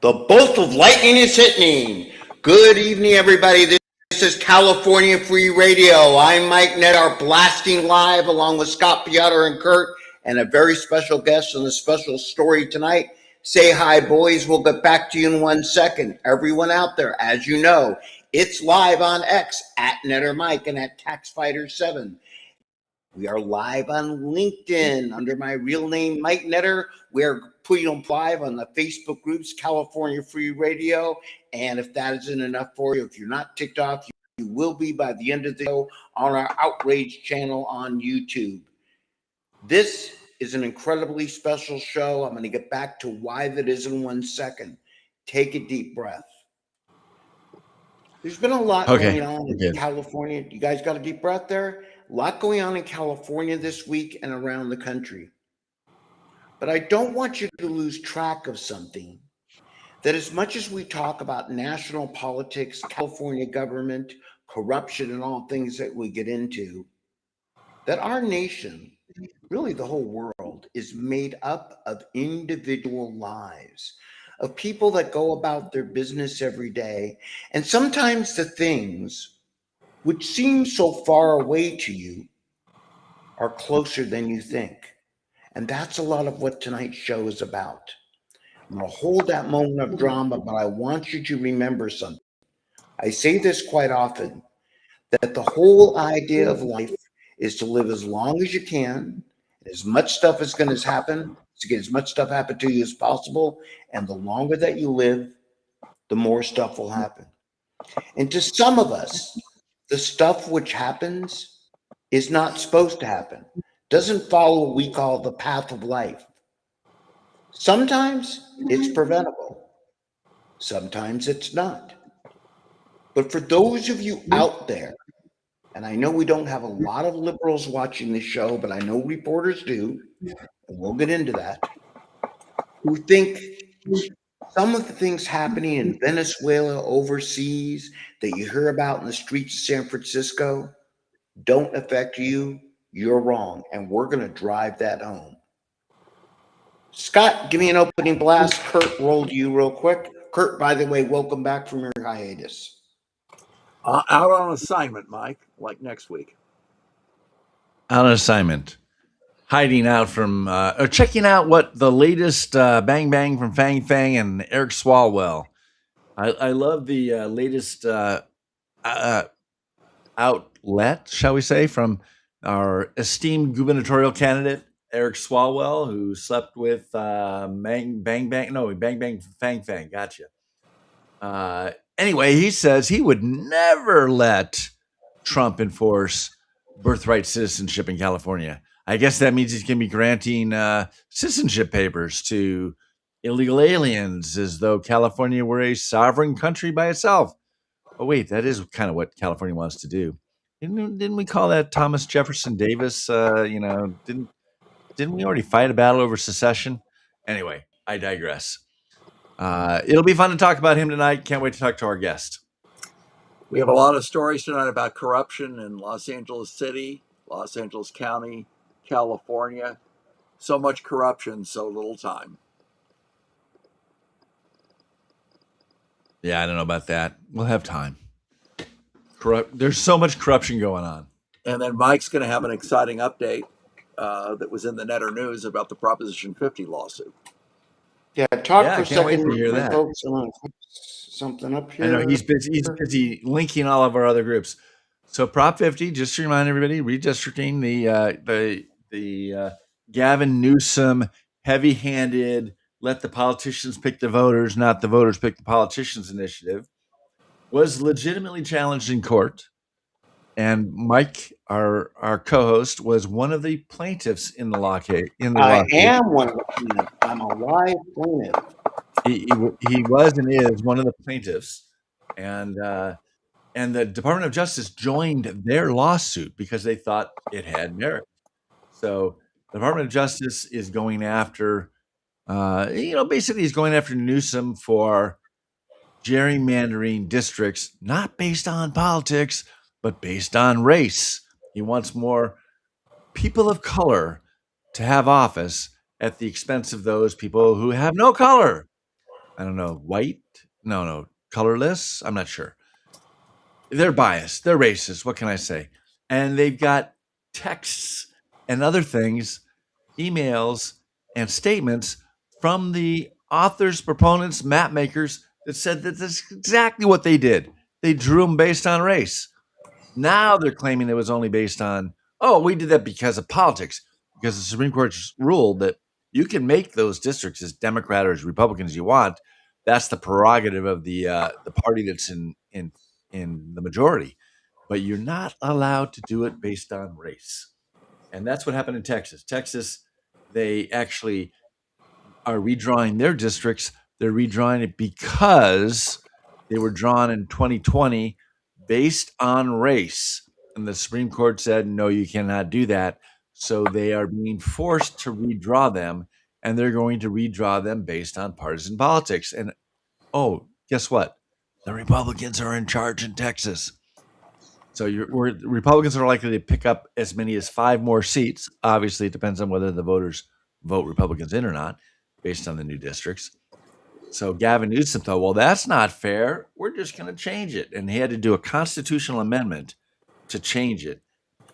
The bolt of lightning is hitting. Good evening, everybody. This is California Free Radio. I'm Mike Netter, blasting live along with Scott Piotr and Kurt, and a very special guest and a special story tonight. Say hi, boys. We'll get back to you in 1 second. Everyone out there, as you know, it's live on X at Netter Mike and at TaxFighter7. We are live on LinkedIn under my real name, Mike Netter. We're putting them live on the Facebook groups, California Free Radio. And if that isn't enough for you, if you're not ticked off, you will be by the end of the show on our Outrage channel on YouTube. This is an incredibly special show. I'm going to get back to why that is in 1 second. Take a deep breath. There's been a lot going on in California. You guys got a deep breath there? A lot going on in California this week and around the country. But I don't want you to lose track of something, that as much as we talk about national politics, California government, corruption, and all things that we get into, that our nation, really the whole world, is made up of individual lives, of people that go about their business every day. And sometimes the things which seem so far away to you are closer than you think. And that's a lot of what tonight's show is about. I'm going to hold that moment of drama, but I want you to remember something. I say this quite often, that the whole idea of life is to live as long as you can, as much stuff is going to happen, to get as much stuff happen to you as possible. And the longer that you live, the more stuff will happen. And to some of us, the stuff which happens is not supposed to happen, doesn't follow what we call the path of life. Sometimes it's preventable. Sometimes it's not. But for those of you out there, and I know we don't have a lot of liberals watching this show, but I know reporters do, and we'll get into that, who think some of the things happening in Venezuela, overseas, that you hear about in the streets of San Francisco don't affect you, you're wrong. And we're going to drive that home. Scott, give me an opening blast. Kurt, roll to you real quick. Kurt, by the way, welcome back from your hiatus. Out on assignment, Mike, like next week. Out on assignment. Hiding out from, or checking out what the latest Bang Bang from Fang Fang and Eric Swalwell. I love the latest outlet, shall we say, from our esteemed gubernatorial candidate, Eric Swalwell, who slept with Bang Bang Fang Fang. Gotcha. Anyway, he says he would never let Trump enforce birthright citizenship in California. I guess that means he's going to be granting citizenship papers to illegal aliens as though California were a sovereign country by itself. Oh, wait, that is kind of what California wants to do. Didn't we call that Thomas Jefferson Davis? Didn't we already fight a battle over secession? Anyway, I digress. It'll be fun to talk about him tonight. Can't wait to talk to our guest. We have a lot of stories tonight about corruption in Los Angeles City, Los Angeles County, California. So much corruption, so little time. Yeah, I don't know about that. We'll have time. There's so much corruption going on. And then Mike's going to have an exciting update that was in the Netter News about the Proposition 50 lawsuit. Yeah, talk for a second. Wait to hear that. Folks, I want to put something up here. I know he's busy linking all of our other groups. So Prop 50, just to remind everybody, redistricting the Gavin Newsom heavy-handed, let the politicians pick the voters, not the voters pick the politicians initiative, was legitimately challenged in court. And Mike, our co-host, was one of the plaintiffs in the lawsuit. I am one of the plaintiffs. I'm a live plaintiff. He was and is one of the plaintiffs, and the Department of Justice joined their lawsuit because they thought it had merit. So the Department of Justice is going after, basically he's going after Newsom for gerrymandering districts, not based on politics, but based on race. He wants more people of color to have office at the expense of those people who have no color. I don't know, white? No, colorless. I'm not sure. They're biased. They're racist. What can I say? And they've got texts and other things, emails and statements from the authors, proponents, map makers that said that that's exactly what they did. They drew them based on race. Now they're claiming it was only based on, oh, we did that because of politics, because the Supreme Court's ruled that you can make those districts as Democrat or as Republican as you want. That's the prerogative of the party that's in the majority, but you're not allowed to do it based on race. And that's what happened in Texas. Texas, they actually are redrawing their districts. They're redrawing it because they were drawn in 2020 based on race. And the Supreme Court said, no, you cannot do that. So they are being forced to redraw them, and they're going to redraw them based on partisan politics. And oh, guess what? The Republicans are in charge in Texas. So Republicans are likely to pick up as many as 5 more seats. Obviously, it depends on whether the voters vote Republicans in or not, based on the new districts. So Gavin Newsom thought, well, that's not fair. We're just going to change it. And he had to do a constitutional amendment to change it.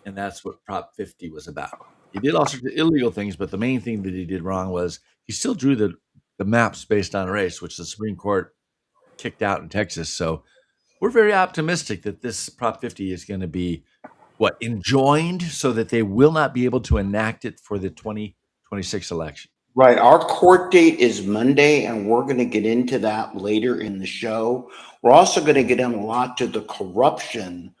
And that's what Prop 50 was about. He did all sorts of illegal things, but the main thing that he did wrong was he still drew the maps based on race, which the Supreme Court kicked out in Texas. So we're very optimistic that this Prop 50 is going to be enjoined so that they will not be able to enact it for the 2026 election. Right. Our court date is Monday, and we're going to get into that later in the show. We're also going to get in a lot to the corruption,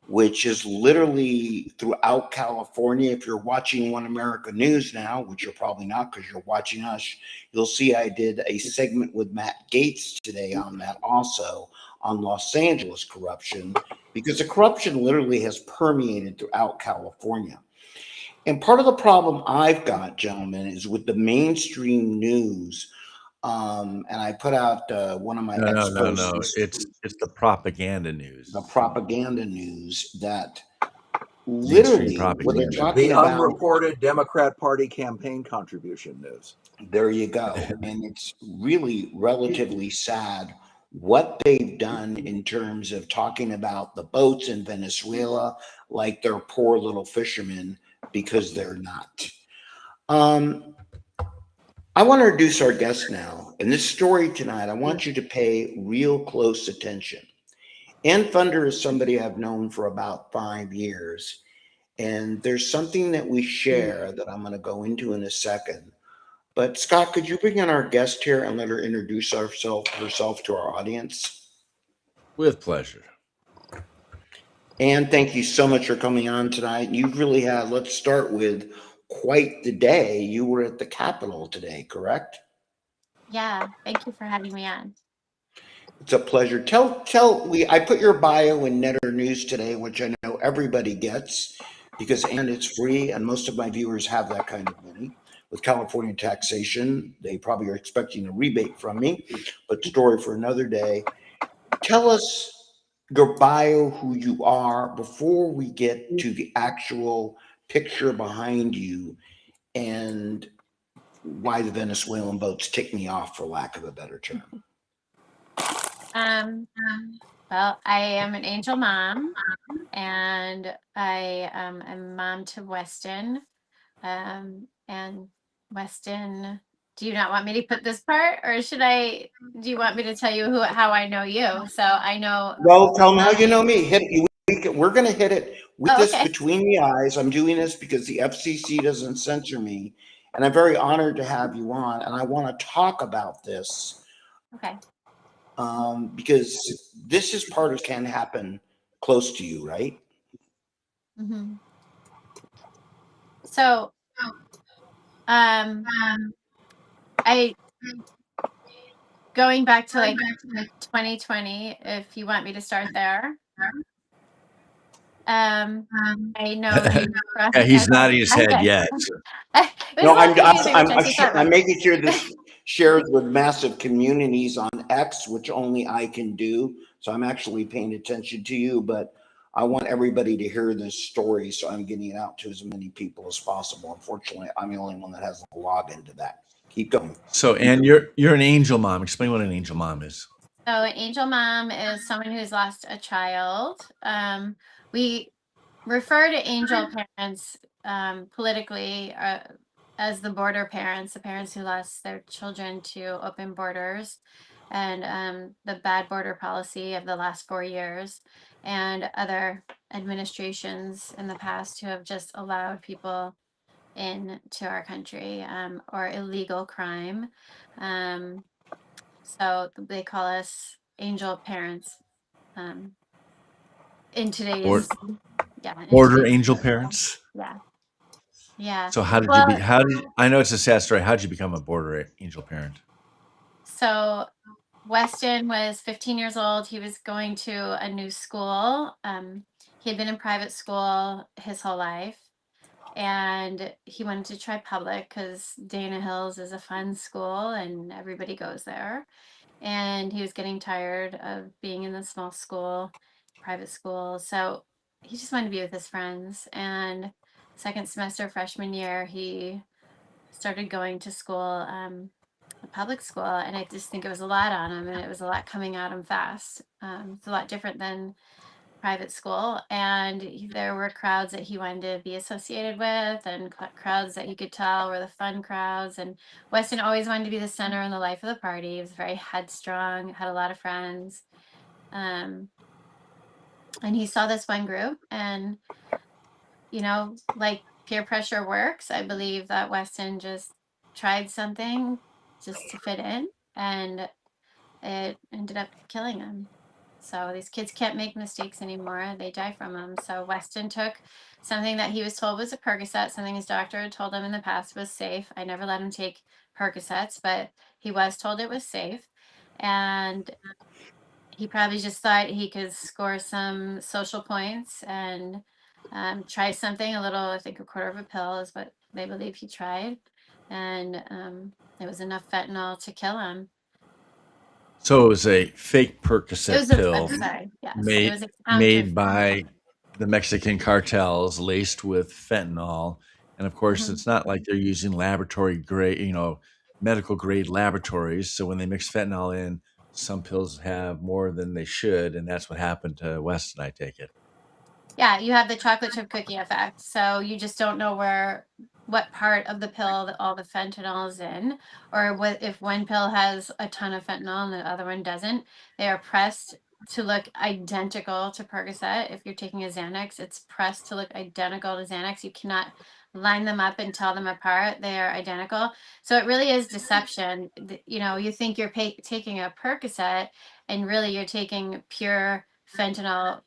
which is literally throughout California. If you're watching One America News now, which you're probably not because you're watching us, you'll see I did a segment with Matt Gaetz today on that also, on Los Angeles corruption, because the corruption literally has permeated throughout California. And part of the problem I've got, gentlemen, is with the mainstream news. And I put out one of my No. It's the propaganda news. The propaganda news that literally what they're talking the about, unreported Democrat Party campaign contribution news. There you go. And it's really relatively sad what they've done in terms of talking about the boats in Venezuela like they're poor little fishermen, because they're not. I want to introduce our guest now. In this story tonight, I want you to pay real close attention. Ann Thunder is somebody I've known for about 5 years. And there's something that we share that I'm going to go into in a second. But Scott, could you bring in our guest here and let her introduce herself to our audience? With pleasure. Ann, thank you so much for coming on tonight. You've really had, let's start with quite the day. You were at the Capitol today, correct? Yeah, thank you for having me on. It's a pleasure. I put your bio in Netter News today, which I know everybody gets because, and it's free, and most of my viewers have that kind of money. With California taxation, they probably are expecting a rebate from me, but story for another day. Tell us your bio, who you are, before we get to the actual picture behind you and why the Venezuelan boats tick me off, for lack of a better term. Well, I am an angel mom, and I am a mom to Weston. And Weston, do you not want me to put this part, or do you want me to tell you how I know you? So I know. Well, tell me how you know me. We're going to hit it with this between the eyes. I'm doing this because the FCC doesn't censor me, and I'm very honored to have you on, and I want to talk about this. Okay. Because this is part of can happen close to you, right? Mm-hmm. So, I going back to like 2020, if you want me to start there. I know yeah, he's nodding his head yet. No, I'm making sure this shares with massive communities on X, which only I can do. So I'm actually paying attention to you. But I want everybody to hear this story, so I'm getting it out to as many people as possible. Unfortunately, I'm the only one that has a login to that. Keep going. So, Ann, you're an angel mom. Explain what an angel mom is. So an angel mom is someone who's lost a child. We refer to angel parents politically as the border parents, the parents who lost their children to open borders and the bad border policy of the last 4 years, and other administrations in the past who have just allowed people into our country or illegal crime. So they call us angel parents in today's, yeah. in Border today's angel world. parents. Yeah. Yeah. So how did Well, I know it's a sad story. How did you become a border angel parent? so Weston was 15 years old. He was going to a new school. He had been in private school his whole life, and he wanted to try public because Dana Hills is a fun school and everybody goes there. And he was getting tired of being in the small school, private school. So he just wanted to be with his friends. And second semester freshman year, he started going to school, a public school, and I just think it was a lot on him, and it was a lot coming at him fast. It's a lot different than private school, and there were crowds that he wanted to be associated with, and crowds that he could tell were the fun crowds. And Weston always wanted to be the center in the life of the party. He was very headstrong, had a lot of friends, and he saw this one group, and like peer pressure works. I believe that Weston just tried something just to fit in, and it ended up killing him. So these kids can't make mistakes anymore. They die from them. So Weston took something that he was told was a Percocet, something his doctor had told him in the past was safe. I never let him take Percocets, but he was told it was safe. And he probably just thought he could score some social points and try something a little. I think a quarter of a pill is what they believe he tried. And it was enough fentanyl to kill him. So it was a fake It Percocet was pill I'm sorry. Yes. It made was a made counterfeit. by the Mexican cartels, laced with fentanyl. And of course, Mhm. it's not like they're using laboratory grade, medical grade laboratories. So when they mix fentanyl in, some pills have more than they should, and that's what happened to Weston, I take it. Yeah, you have the chocolate chip cookie effect. So you just don't know what part of the pill that all the fentanyl is in, or what if one pill has a ton of fentanyl and the other one doesn't. They are pressed to look identical to Percocet. If you're taking a Xanax, it's pressed to look identical to Xanax. You cannot line them up and tell them apart. They are identical. So it really is deception. You think you're taking a Percocet, and really you're taking pure fentanyl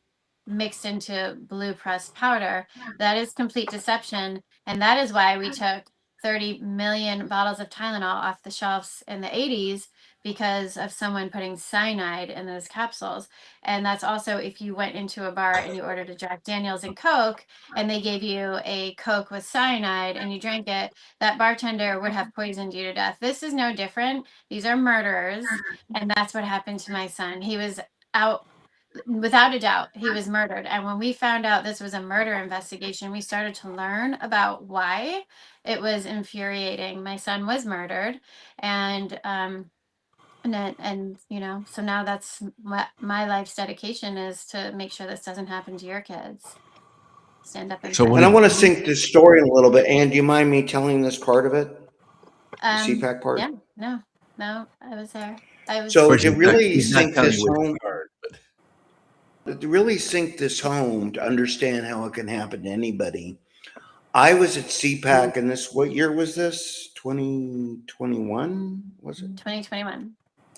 mixed into blue pressed powder. That is complete deception. And that is why we took 30 million bottles of Tylenol off the shelves in the 80s, because of someone putting cyanide in those capsules. And that's also if you went into a bar and you ordered a Jack Daniels and Coke, and they gave you a Coke with cyanide and you drank it, that bartender would have poisoned you to death. This is no different. These are murderers. And that's what happened to my son. He was out. Without a doubt, he was murdered. And when we found out this was a murder investigation, we started to learn about why. It was infuriating. My son was murdered, and so now that's what my life's dedication is, to make sure this doesn't happen to your kids. Stand up and So fight. And I when want to sync this story in a little bit. Ann, do you mind me telling this part of it? The CPAC part? Yeah, no, I was there. I was. So course, to really he's not sink telling this you which home, part. to really sink this home, to understand how it can happen to anybody. I was at CPAC, and what year was this? 2021, was it? 2021.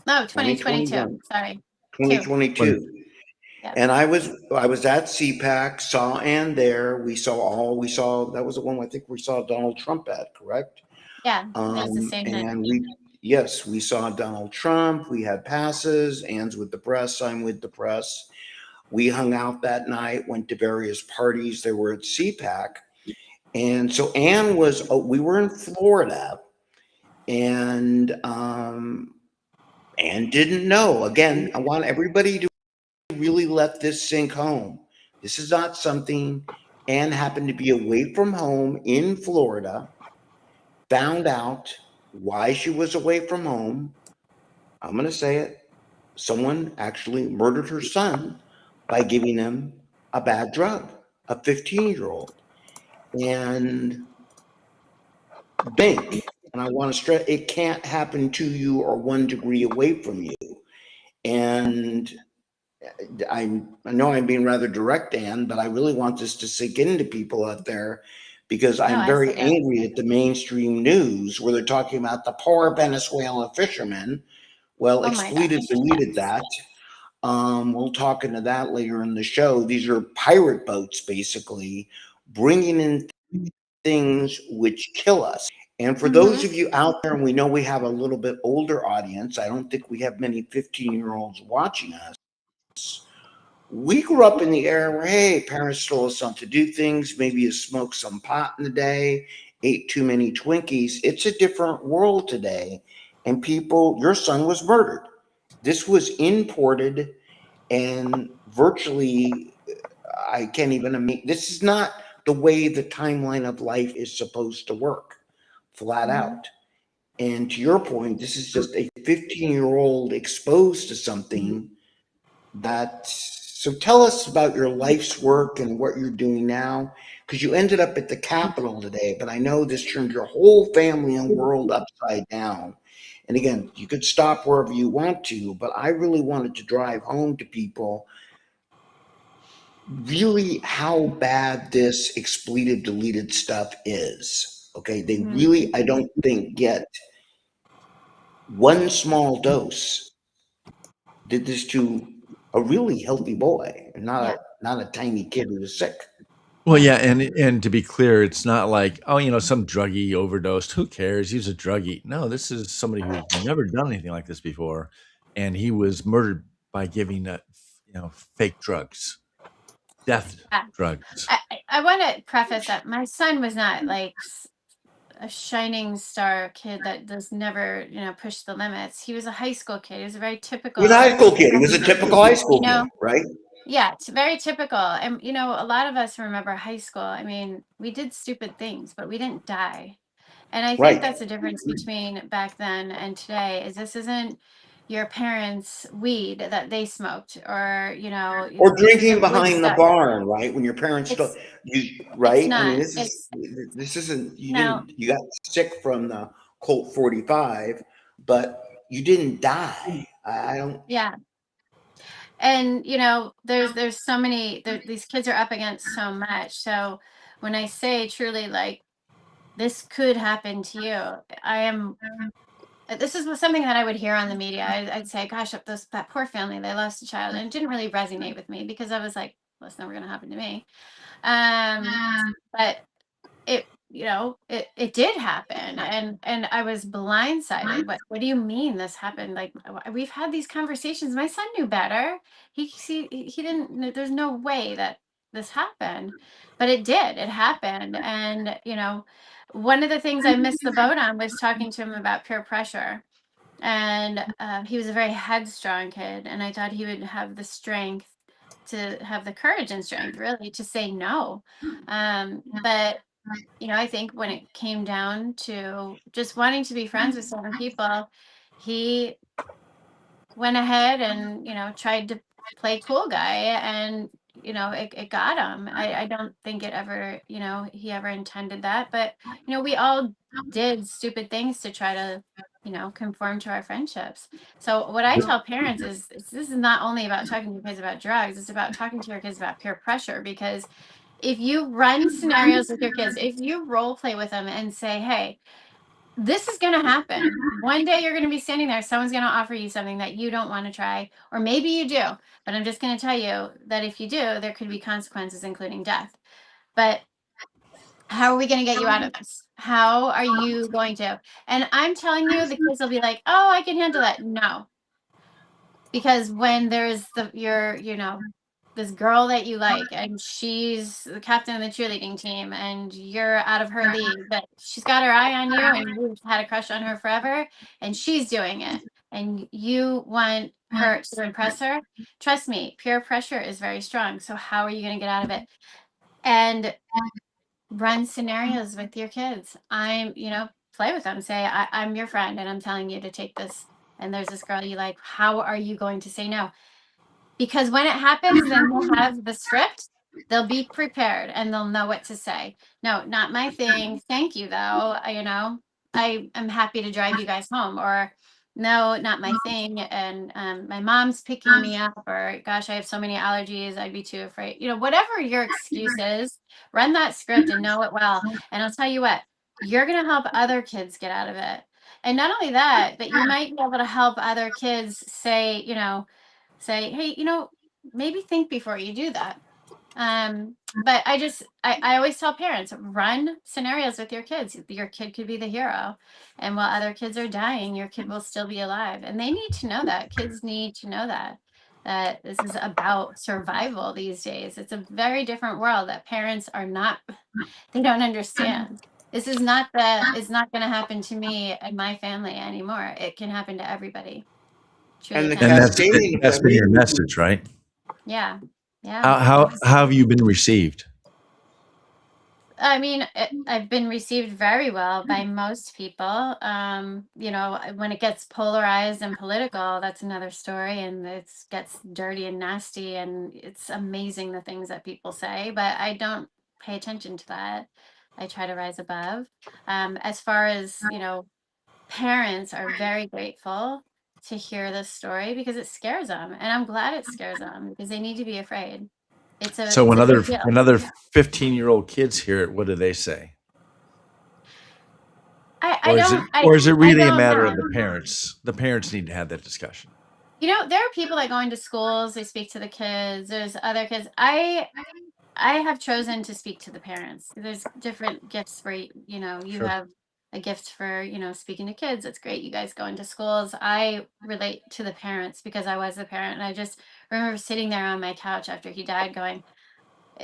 No, 2022. 2021. Sorry. 2022. Yeah. And I was at CPAC, saw Ann there. We saw that was the one I think we saw Donald Trump at, correct? Yeah. It was the same night. And we saw Donald Trump. We had passes. Ann's with the press. I'm with the press. We hung out that night, went to various parties. They were at CPAC. And so Ann we were in Florida, and Ann didn't know. Again, I want everybody to really let this sink home. This is not something Anne happened to be away from home in Florida, found out why she was away from home. I'm going to say it. Someone actually murdered her son by giving him a bad drug, a 15-year-old. And think, and I want to stress, it can't happen to you or 1 degree away from you. And I know I'm being rather direct, Anne, but I really want this to sink into people out there because No, I'm I very see that. angry at the mainstream news where they're talking about the poor Venezuelan fishermen. Well, Oh my Expletive gosh. deleted that. We'll talk into that later in the show. These are pirate boats, basically, bringing in things which kill us. And for those of you out there, and we know we have a little bit older audience, I don't think we have many 15-year-olds watching us. We grew up in the era where, hey, parents told us not to do things. Maybe you smoked some pot in the day, ate too many Twinkies. It's a different world today. And people, your son was murdered. This was imported and virtually, I can't even imagine. This is not the way the timeline of life is supposed to work, flat out. And to your point, this is just a 15-year-old exposed to something that. So tell us about your life's work and what you're doing now, because you ended up at the Capitol today, but I know this turned your whole family and world upside down. And again, you could stop wherever you want to, but I really wanted to drive home to people really how bad this expletive deleted stuff is. Okay. They really, I don't think, get one small dose. Did this to a really healthy boy, and not a tiny kid who was sick. Well, yeah, and to be clear, it's not like, oh, some druggie overdosed. Who cares? He's a druggie. No, this is somebody who's never done anything like this before, and he was murdered by giving, fake drugs, death Yeah. drugs. I want to preface that my son was not like a shining star kid that does never, push the limits. He was a high school kid. He was a very typical. He was a high school kid. He was a typical high school kid, right? Yeah, it's very typical. And, a lot of us remember high school. I mean, we did stupid things, but we didn't die. And I think Right. that's the difference between back then and today is this isn't your parents' weed that they smoked or, Or this drinking isn't behind the Woodstock. barn, right? When your parents It's, you it's right? I mean, not. this isn't you No, didn't you got sick from the Colt 45, but you didn't die. I don't. yeah. And, there's so many, these kids are up against so much. So when I say truly like, this could happen to you, this is something that I would hear on the media. I'd say, gosh, that poor family, they lost a child. And it didn't really resonate with me because I was like, well, it's never going to happen to me. But it did happen. And I was blindsided. What do you mean this happened? Like, we've had these conversations. My son knew better. He didn't, there's no way that this happened, but it did. It happened. And, one of the things I missed the boat on was talking to him about peer pressure. And he was a very headstrong kid. And I thought he would have the strength to have the courage and strength, really, to say no. But, I think when it came down to just wanting to be friends with certain people, he went ahead and, tried to play cool guy and, it got him. I don't think it ever, he ever intended that. But, we all did stupid things to try to, conform to our friendships. So what I tell parents is this is not only about talking to your kids about drugs, it's about talking to your kids about peer pressure. Because if you run scenarios with your kids, if you role play with them and say, hey, this is going to happen. One day you're going to be standing there. Someone's going to offer you something that you don't want to try, or maybe you do. But I'm just going to tell you that if you do, there could be consequences, including death. But how are we going to get you out of this? How are you going to? And I'm telling you, the kids will be like, oh, I can handle that. No. Because when there's this girl that you like and she's the captain of the cheerleading team and you're out of her league, but she's got her eye on you and you've had a crush on her forever and she's doing it and you want her to impress her. Trust me, peer pressure is very strong. So how are you going to get out of it? And run scenarios with your kids. Play with them. Say, I'm your friend and I'm telling you to take this. And there's this girl you like. How are you going to say no? Because when it happens, then they'll have the script. They'll be prepared and they'll know what to say. No, not my thing. Thank you, though. I am happy to drive you guys home. Or no, not my thing. And my mom's picking me up. Or gosh, I have so many allergies. I'd be too afraid. Whatever your excuse is, run that script and know it well. And I'll tell you what, you're going to help other kids get out of it. And not only that, but you might be able to help other kids say, hey, maybe think before you do that. But I always tell parents, run scenarios with your kids. Your kid could be the hero. And while other kids are dying, your kid will still be alive. And they need to know that. Kids need to know that this is about survival these days. It's a very different world that parents they don't understand. This is it's not going to happen to me and my family anymore. It can happen to everybody. Truly And the can. And cascading that's effect. been your message, right? Yeah. Yeah. How have you been received? I mean, I've been received very well by most people. When it gets polarized and political, that's another story, and it gets dirty and nasty, and it's amazing the things that people say, but I don't pay attention to that. I try to rise above. As far as, parents are very grateful to hear this story because it scares them, and I'm glad it scares them because they need to be afraid. So It's when a other big deal. when other 15-year-old kids hear it, what do they say? I don't Or is it I really a don't matter know. of the parents? The parents need to have that discussion. There are people that go into schools, they speak to the kids. There's other kids. I have chosen to speak to the parents. There's different gifts for you Sure. have a gift for, speaking to kids. It's great. You guys go into schools. I relate to the parents because I was the parent. And I just remember sitting there on my couch after he died going,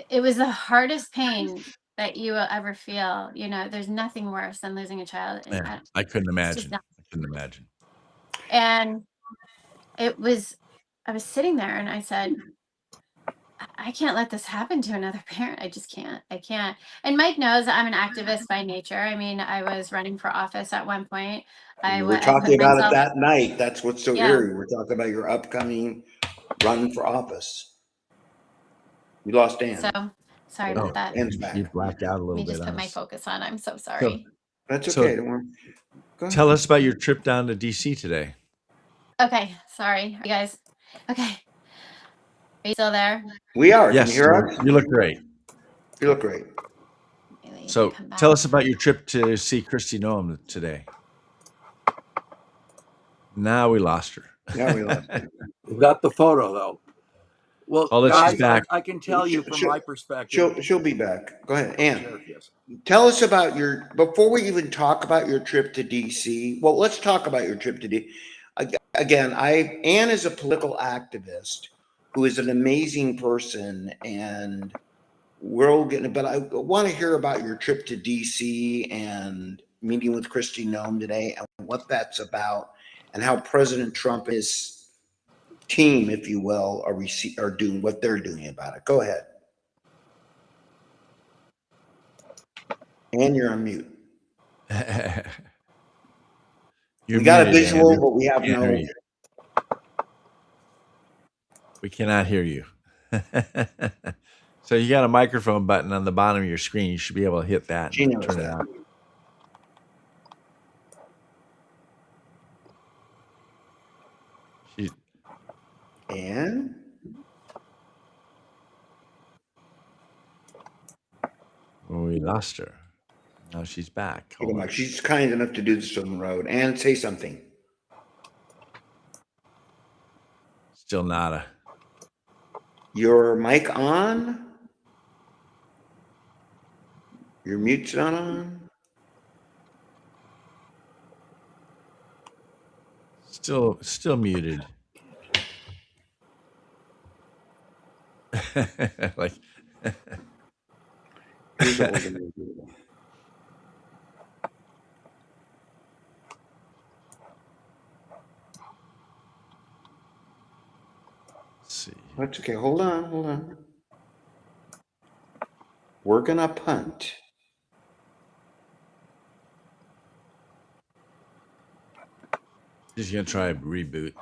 it was the hardest pain that you will ever feel. There's nothing worse than losing a child. And Yeah, I couldn't it's just imagine. not. I couldn't imagine. And I was sitting there and I said, I can't let this happen to another parent. I just can't. I can't. And Mike knows I'm an activist by nature. I mean, I was running for office at one point. You were I put talking about it myself, that night. That's what's so yeah. eerie. We're talking about your upcoming run for office. You lost Dan. So sorry about that. Dan's back. You blacked out a Let little me bit just put on my us. focus on. I'm so sorry. That's So- okay. Don't worry. Go ahead. Tell us about your trip down to DC today. Okay, sorry, you guys. Okay, are you still there? We are. Yes, Can you hear us? you look great. You look great. Maybe So come back. tell us about your trip to see Kristi Noem today. Now we lost her. Now we lost her. We've got the photo though. Well, Oh, guys, she's back. I can tell you from my perspective. She'll be back. Go ahead, Ann. Sure, yes. Tell us about before we even talk about your trip to DC. Well, let's talk about your trip to DC. Again, Ann is a political activist who is an amazing person, and but I want to hear about your trip to DC and meeting with Kristi Noem today and what that's about and how President Trump and his team, if you will, are doing what they're doing about it. Go ahead. And you're on mute. You're We got a muted, visual, Andrew. but we have Can't no. hear you. We cannot hear you. So you got a microphone button on the bottom of your screen. You should be able to hit that She and knows turn it that. on. And We lost her. Now she's back. Hold on. she's kind enough to do this on the road. And say something. Still nada. Your mic on? Your mute's not on? Still muted. Like Here's what we're gonna do. That's okay. Hold on. We're gonna punt. He's gonna try a reboot.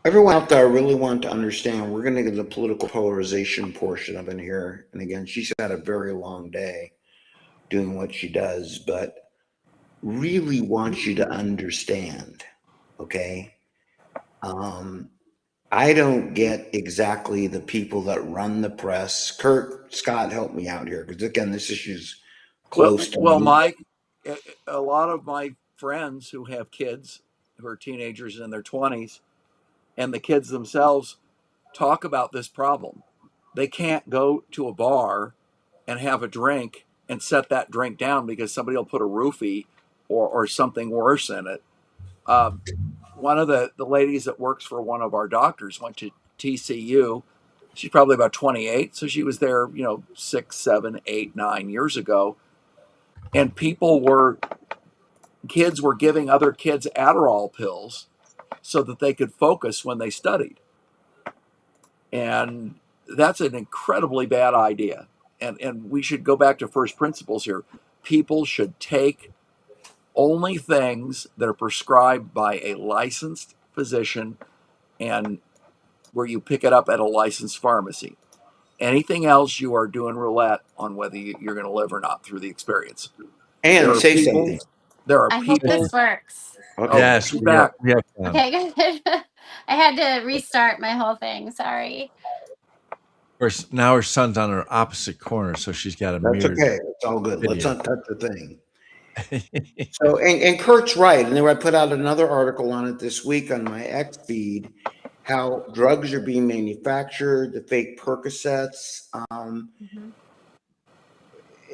Everyone out there, I really want to understand, we're gonna get the political polarization portion of it here. And again, she's had a very long day doing what she does, but really want you to understand, okay? I don't get exactly the people that run the press. Kurt, Scott, help me out here, because again, this issue's close to Well, me. Mike, a lot of my friends who have kids who are teenagers in their 20s and the kids themselves talk about this problem. They can't go to a bar and have a drink and set that drink down because somebody will put a roofie or something worse in it. One of the ladies that works for one of our doctors went to TCU. She's probably about 28, so she was there, 6, 7, 8, 9 years ago, and kids were giving other kids Adderall pills so that they could focus when they studied, and that's an incredibly bad idea. And we should go back to first principles here. People should take only things that are prescribed by a licensed physician and where you pick it up at a licensed pharmacy. Anything else, you are doing roulette on whether you're going to live or not through the experience. And say something. There are I hope people. this works. Okay. Yes, she's we have, back. we have fun. Okay, good. I had to restart my whole thing. Sorry. Of course, now her son's on her opposite corner, so she's got a That's mirrored okay. It's all good. Let's video. not touch the thing. So, and Kurt's right. And then I put out another article on it this week on my X feed, how drugs are being manufactured, the fake Percocets. Mhm.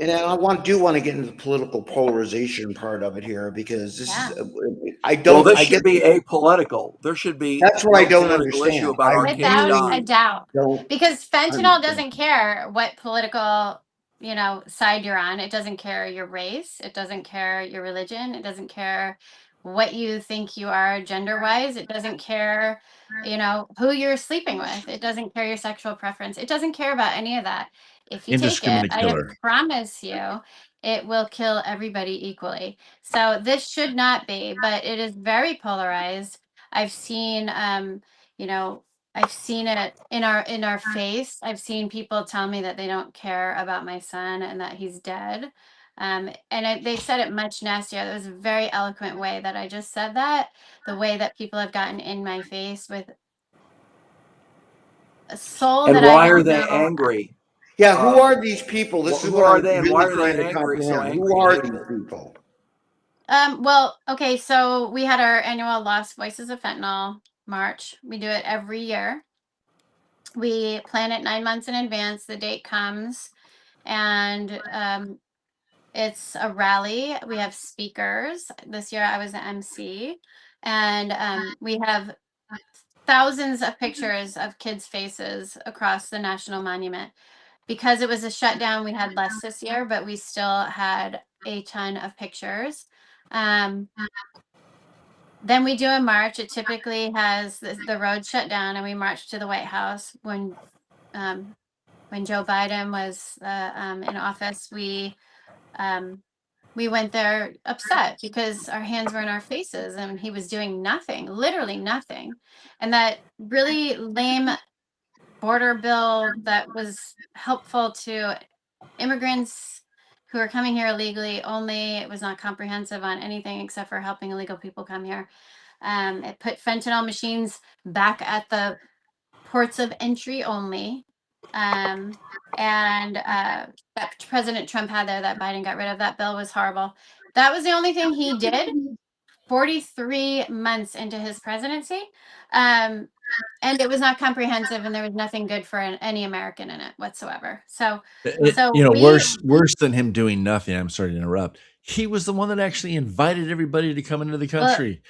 And I do want to get into the political polarization part of it here, because this Yeah. is, I don't, Well, this I should get, be apolitical. There should be that's what I no don't political issue understand. about our I kids Without a dying. doubt. don't Because fentanyl understand. doesn't care what political, side you're on. It doesn't care your race. It doesn't care your religion. It doesn't care what you think you are gender wise. It doesn't care, who you're sleeping with. It doesn't care your sexual preference. It doesn't care about any of that. If you take it, Indiscriminate I killer. promise you, it will kill everybody equally. So this should not be, but it is very polarized. I've seen, I've seen it in our face. I've seen people tell me that they don't care about my son and that he's dead. They said it much nastier. That was a very eloquent way that I just said that. The way that people have gotten in my face with a soul And that I why are don't they know. angry? Yeah, who are these people? This is Who what are I'm they and why really are trying they to angry? So comprehend. angry, Who are like, these people? Well, okay, so we had our annual Lost Voices of Fentanyl March. We do it every year. We plan it 9 months in advance. The date comes, and it's a rally. We have speakers. This year I was the MC, and we have thousands of pictures of kids' faces across the National Monument. Because it was a shutdown, we had less this year, but we still had a ton of pictures. Then we do a march. It typically has the road shut down, and we march to the White House. When Joe Biden was in office, we went there upset because our hands were in our faces and he was doing nothing, literally nothing. And that really lame border bill that was helpful to immigrants who are coming here illegally only, it was not comprehensive on anything except for helping illegal people come here. It put fentanyl machines back at the ports of entry only. That President Trump had there that Biden got rid of. That bill was horrible. That was the only thing he did 43 months into his presidency. And it was not comprehensive, and there was nothing good for any American in it whatsoever. So Worse than him doing nothing. I'm sorry to interrupt. He was the one that actually invited everybody to come into the country.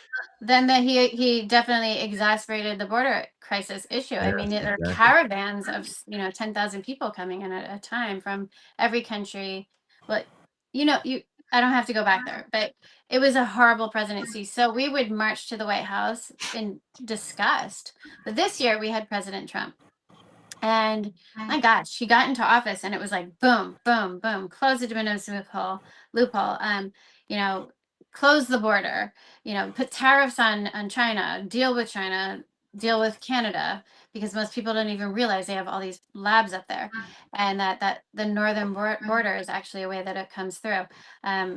then he definitely exacerbated the border crisis issue. I mean, there are caravans of 10,000 people coming in at a time from every country. But I don't have to go back there, but it was a horrible presidency. So we would march to the White House in disgust. But this year we had President Trump. And my gosh, he got into office and it was like boom, boom, boom, close the de minimis loophole, you know, close the border, you know, put tariffs on China, deal with China, deal with Canada, because most people don't even realize they have all these labs up there, and that the northern border is actually a way that it comes through.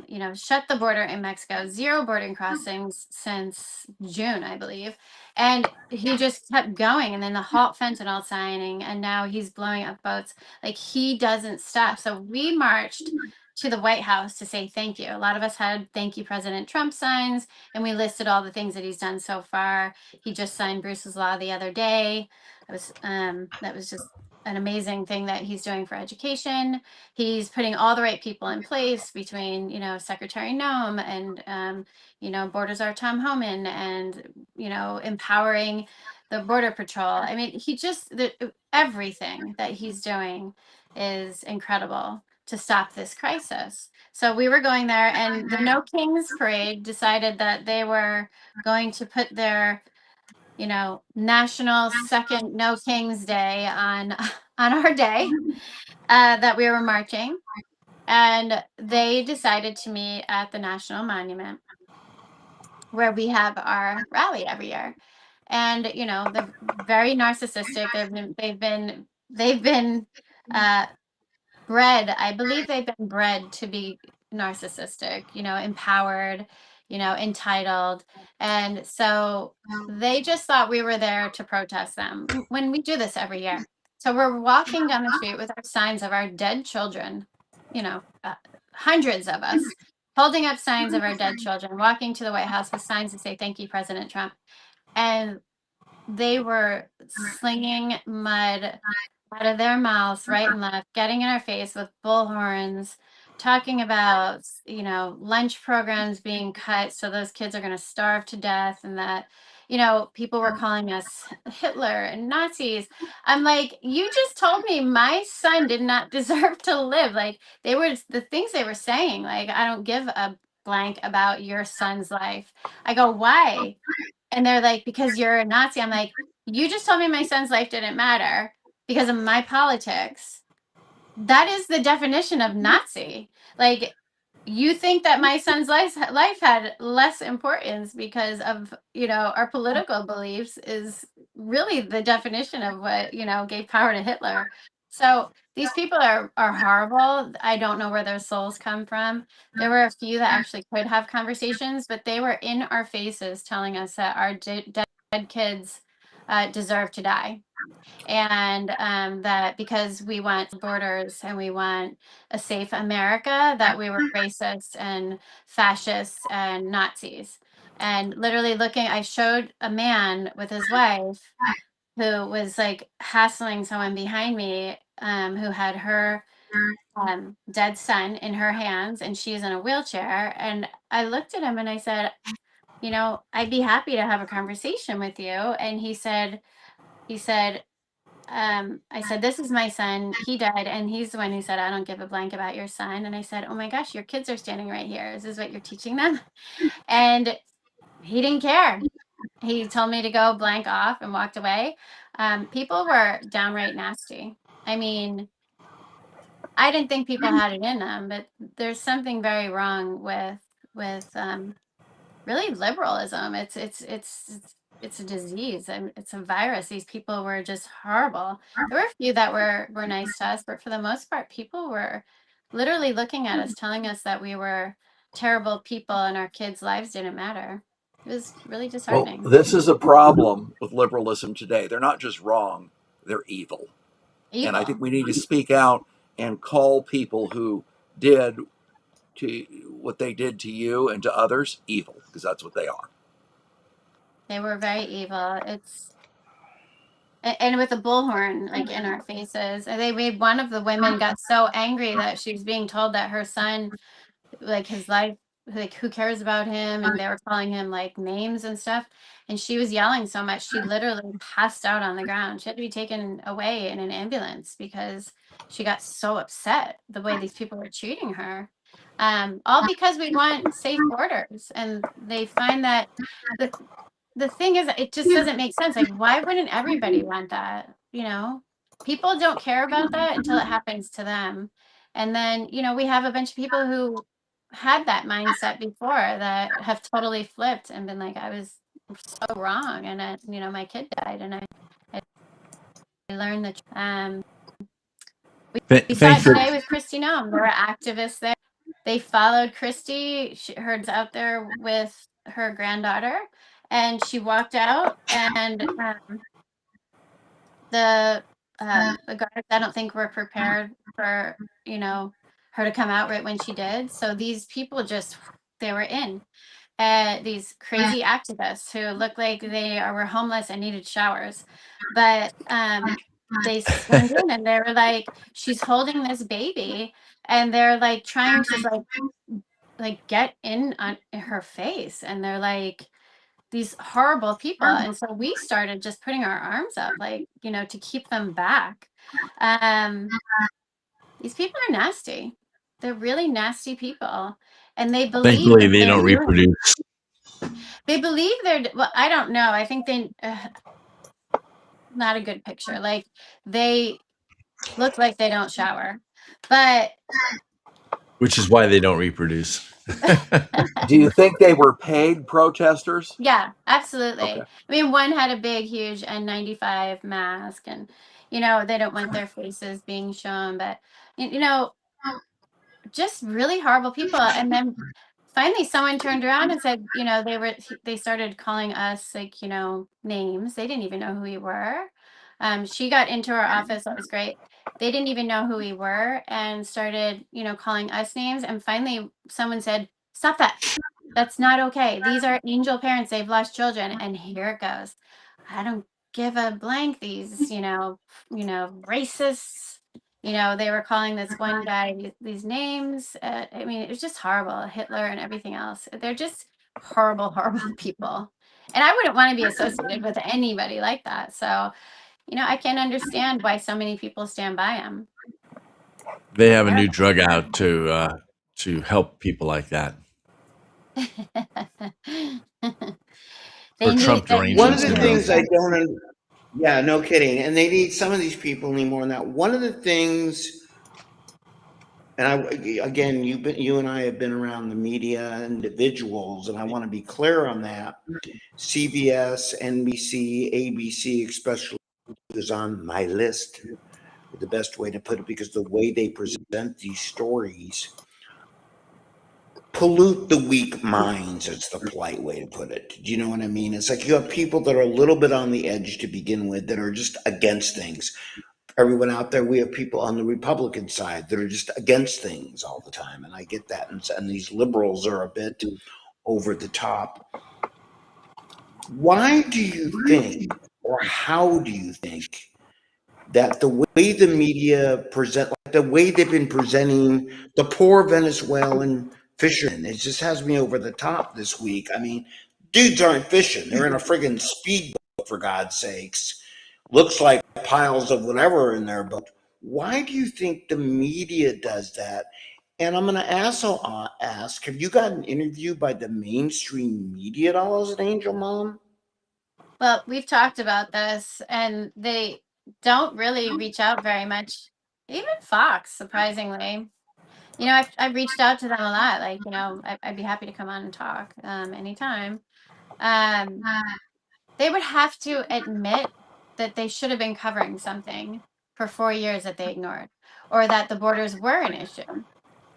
You know, shut the border in Mexico, zero boarding crossings since June, I believe. And he just kept going, and then the halt fentanyl signing, and now he's blowing up boats. Like, he doesn't stop. So we marched to the White House to say thank you. A lot of us had thank you President Trump signs, and we listed all the things that he's done so far. He just signed Bruce's Law the other day. That was just an amazing thing that he's doing for education. He's putting all the right people in place between, you know, Secretary Noem and you know, Borders Tom Homan, and, you know, empowering the Border Patrol. I mean, everything that he's doing is incredible to stop this crisis. So we were going there, and the No Kings Parade decided that they were going to put their, you know, national second No Kings Day on our day that we were marching. And they decided to meet at the National Monument, where we have our rally every year. And, you know, they're very narcissistic. They've been bred, I believe they've been bred to be narcissistic, you know, empowered, you know, entitled. And so they just thought we were there to protest them when we do this every year. So we're walking down the street with our signs of our dead children, you know, hundreds of us holding up signs of our dead children, walking to the White House with signs that say, "Thank you, President Trump." And they were slinging mud out of their mouths right and left, getting in our face with bullhorns, talking about, you know, lunch programs being cut so those kids are going to starve to death, and that, you know, people were calling us Hitler and Nazis. I'm like, you just told me my son did not deserve to live. Like, the things they were saying, like, I don't give a blank about your son's life. I go, why? And they're like, because you're a Nazi. I'm like, you just told me my son's life didn't matter because of my politics. That is the definition of Nazi. Like, you think that my son's life had less importance because of, you know, our political beliefs is really the definition of what, you know, gave power to Hitler. So these people are horrible. I don't know where their souls come from. There were a few that actually could have conversations, but they were in our faces telling us that our dead kids deserve to die. And that because we want borders and we want a safe America, that we were racist and fascists and Nazis. And literally I showed a man with his wife who was like hassling someone behind me, who had her dead son in her hands, and she's in a wheelchair. And I looked at him and I said, you know, I'd be happy to have a conversation with you. And he said, I said, this is my son. He died. And he's the one who said, I don't give a blank about your son. And I said, oh my gosh, your kids are standing right here. Is this what you're teaching them? And he didn't care. He told me to go blank off and walked away. People were downright nasty. I mean, I didn't think people had it in them, but there's something very wrong with really liberalism. It's a disease, and it's a virus. These people were just horrible. There were a few that were nice to us, but for the most part, people were literally looking at us, telling us that we were terrible people and our kids' lives didn't matter. It was really Well, disheartening. this is a problem with liberalism today. They're not just wrong, they're evil. And I think Evil. we need to speak out and call people who did to what they did to you and to others evil, because that's what they are. They were very evil. And with a bullhorn like in our faces. And they made one of the women got so angry that she was being told that her son, like his life, like who cares about him, and they were calling him like names and stuff. And she was yelling so much she literally passed out on the ground. She had to be taken away in an ambulance because she got so upset the way these people were treating her. all because we want safe borders. And they find that the the thing is, it just doesn't make sense. Like, why wouldn't everybody want that? People don't care about that until it happens to them. And then, we have a bunch of people who had that mindset before that have totally flipped and been like, I was so wrong. And, my kid died and I learned that. We saw it today with Kristi Noem. There were activists there. They followed Kristi. Her's out there with her granddaughter, and she walked out, and the guards, I don't think, were prepared for her to come out right when she did. So these people they were in. These crazy activists who looked like they were homeless and needed showers, but they went in and they were like, she's holding this baby, and they're like trying to like get in on her face, and they're like these horrible people. And so we started just putting our arms up, like, to keep them back. These people are nasty. They're really nasty people, and they believe Thankfully, they don't reproduce. They believe well, I don't know. I think they not a good picture. Like, they look like they don't shower, but which is why they don't reproduce. Do you think they were paid protesters? Yeah, absolutely. Okay. I mean, one had a big, huge N95 mask, and they don't want their faces being shown, but just really horrible people. And then finally someone turned around and said, they started calling us, like, names. They didn't even know who we were. She got into our office. That was great. They didn't even know who we were and started, calling us names. And finally someone said, stop that. That's not okay. These are angel parents. They've lost children. And here it goes. I don't give a blank. These, racists. They were calling this one guy these names. I mean, it was just horrible. Hitler and everything else. They're just horrible, horrible people. And I wouldn't want to be associated with anybody like that. So, I can understand why so many people stand by them. They have a new drug out to help people like that. Trump deranged. One of the things I don't. Yeah, no kidding. And they need, some of these people need more than that. One of the things, and again, you and I have been around the media individuals, and I want to be clear on that. CBS, NBC, ABC, especially, is on my list. The best way to put it, because the way they present these stories pollute the weak minds. It's the polite way to put it. Do you know what I mean? It's like you have people that are a little bit on the edge to begin with, that are just against things. Everyone out there, we have people on the Republican side that are just against things all the time, and I get that. And these liberals are a bit over the top. Why do you think, or how do you think, that the way the media present, like the way they've been presenting the poor Venezuelan fishermen, it just has me over the top this week? I mean, dudes aren't fishing. They're in a friggin' speedboat, for God's sakes. Looks like piles of whatever in their boat. Why do you think the media does that? And I'm going to also ask, have you got an interview by the mainstream media at all as an angel mom? Well, we've talked about this, and they don't really reach out very much. Even Fox, surprisingly. I've reached out to them a lot. Like, I'd be happy to come on and talk anytime. They would have to admit that they should have been covering something for 4 years that they ignored, or that the borders were an issue.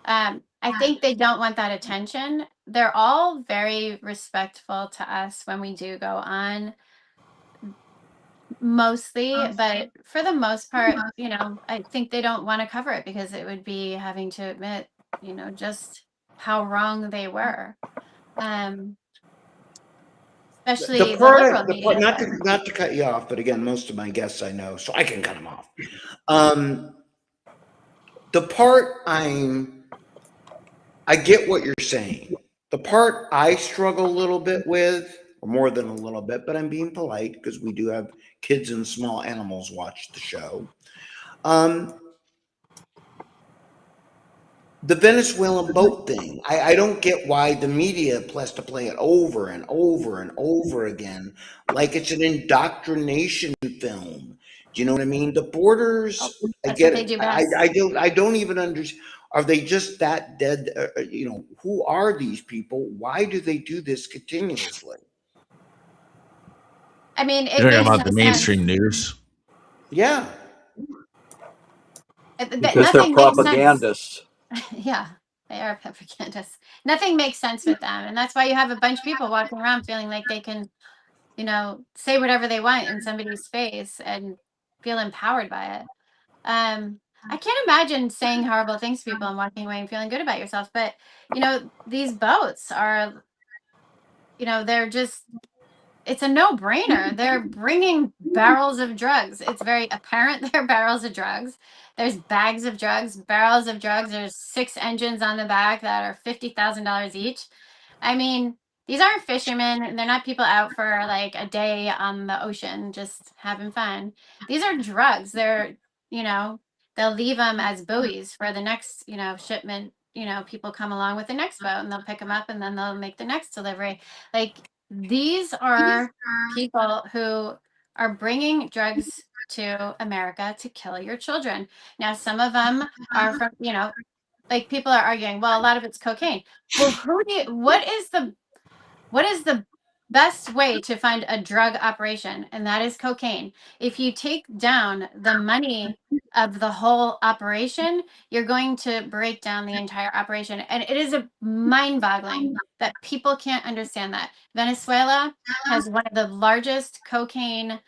I think they don't want that attention. They're all very respectful to us when we do go on, mostly, but for the most part, I think they don't want to cover it because it would be having to admit, just how wrong they were. Especially the liberal media. Not to cut you off, but again, most of my guests I know, so I can cut them off. The part I get what you're saying. The part I struggle a little bit with, or more than a little bit, but I'm being polite because we do have kids and small animals watch the show. The Venezuelan boat thing. I don't get why the media has to play it over and over and over again, like it's an indoctrination film. Do you know what I mean? The Oh, borders, I that's what get they it. do best. I don't even understand. Are they just that dead? You know, who are these people? Why do they do this continuously? I mean, it You're talking makes about no the sense. mainstream news. Yeah. because they're Nothing makes sense. propagandists. Yeah, they are propagandists. Nothing makes sense with them. And that's why you have a bunch of people walking around feeling like they can, say whatever they want in somebody's face and feel empowered by it. I can't imagine saying horrible things to people and walking away and feeling good about yourself. But, these boats are, they're just, it's a no-brainer. They're bringing barrels of drugs. It's very apparent they're barrels of drugs. There's bags of drugs, barrels of drugs. There's 6 engines on the back that are $50,000 each. I mean, these aren't fishermen. And they're not people out for like a day on the ocean just having fun. These are drugs. You know, they'll leave them as buoys for the next, shipment. People come along with the next boat and they'll pick them up and then they'll make the next delivery. Like, these are people who are bringing drugs to America to kill your children. Now, some of them are from, like people are arguing, well, a lot of it's cocaine. Well, what is the best way to find a drug operation? And that is cocaine. If you take down the money of the whole operation, you're going to break down the entire operation. And it is a mind-boggling that people can't understand that. Venezuela has one of the largest cocaine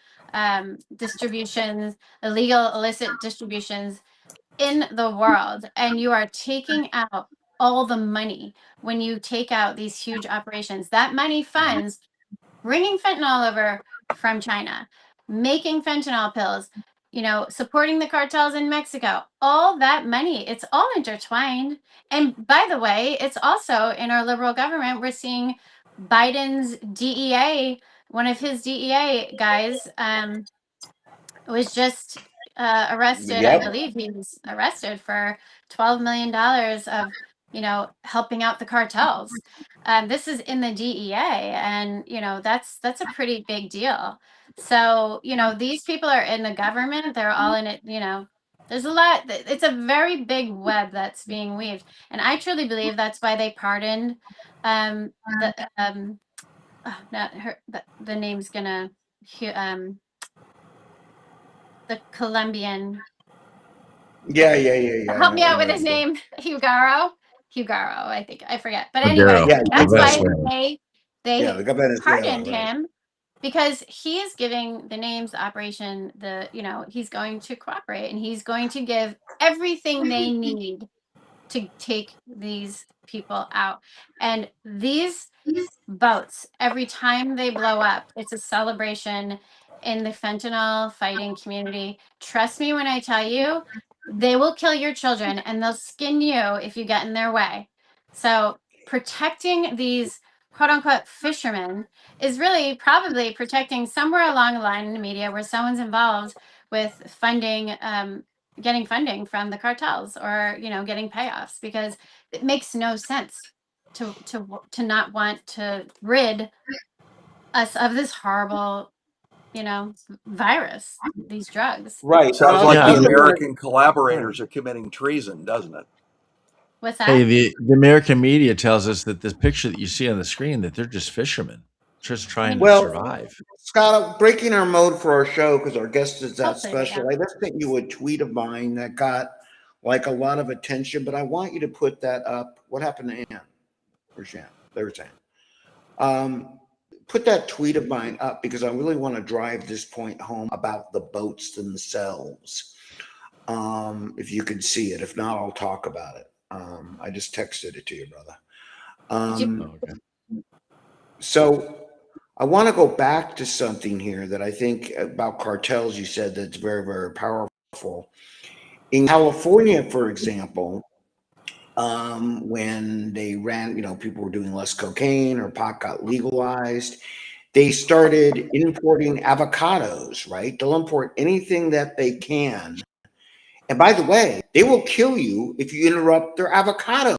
distributions, illegal illicit distributions in the world, and you are taking out all the money when you take out these huge operations. That money funds bringing fentanyl over from China, making fentanyl pills, supporting the cartels in Mexico. All that money, it's all intertwined. And by the way, it's also in our liberal government. We're seeing Biden's DEA, one of his DEA guys, was just arrested. I Yep. believe he was arrested for $12 million of, helping out the cartels. This is in the DEA, and that's a pretty big deal. So these people are in the government. They're all in it. There's a lot. It's a very big web that's being weaved, and I truly believe that's why they pardoned the not her. The name's gonna. The Colombian. Yeah. Help me I out with know his you do. name. Hugaro, I think. I forget. But Maduro, anyway, Yeah. the that's why Venezuelan. Yeah. they They got Venezuela, pardoned right? him because he is giving the names operation he's going to cooperate and he's going to give everything they need to take these people out. And these boats, every time they blow up, it's a celebration in the fentanyl fighting community. Trust me when I tell you, they will kill your children and they'll skin you if you get in their way. So protecting these quote unquote fishermen is really probably protecting somewhere along the line in the media where someone's involved with funding, getting funding from the cartels or getting payoffs, because it makes no sense to not want to rid us of this horrible virus, these drugs. Right. And Sounds I'll, like Yeah, the I'll and tell you American what. collaborators are committing treason, doesn't it? What's hey, that? the American media tells us that this picture that you see on the screen, that they're just fishermen, just trying to Well, survive. Scott, breaking our mode for our show because our guest is that Hopefully they special. don't. I just sent you a tweet of mine that got like a lot of attention, but I want you to put that up. What happened to Ann or Shan? There's Ann. Put that tweet of mine up because I really want to drive this point home about the boats themselves. If you can see it, if not, I'll talk about it. I just texted it to you, brother. Okay. So I want to go back to something here that I think about cartels. You said that's very, very powerful. In California, for example, when they ran, people were doing less cocaine or pot got legalized, they started importing avocados, right? They'll import anything that they can. And by the way, they will kill you if you interrupt their avocado.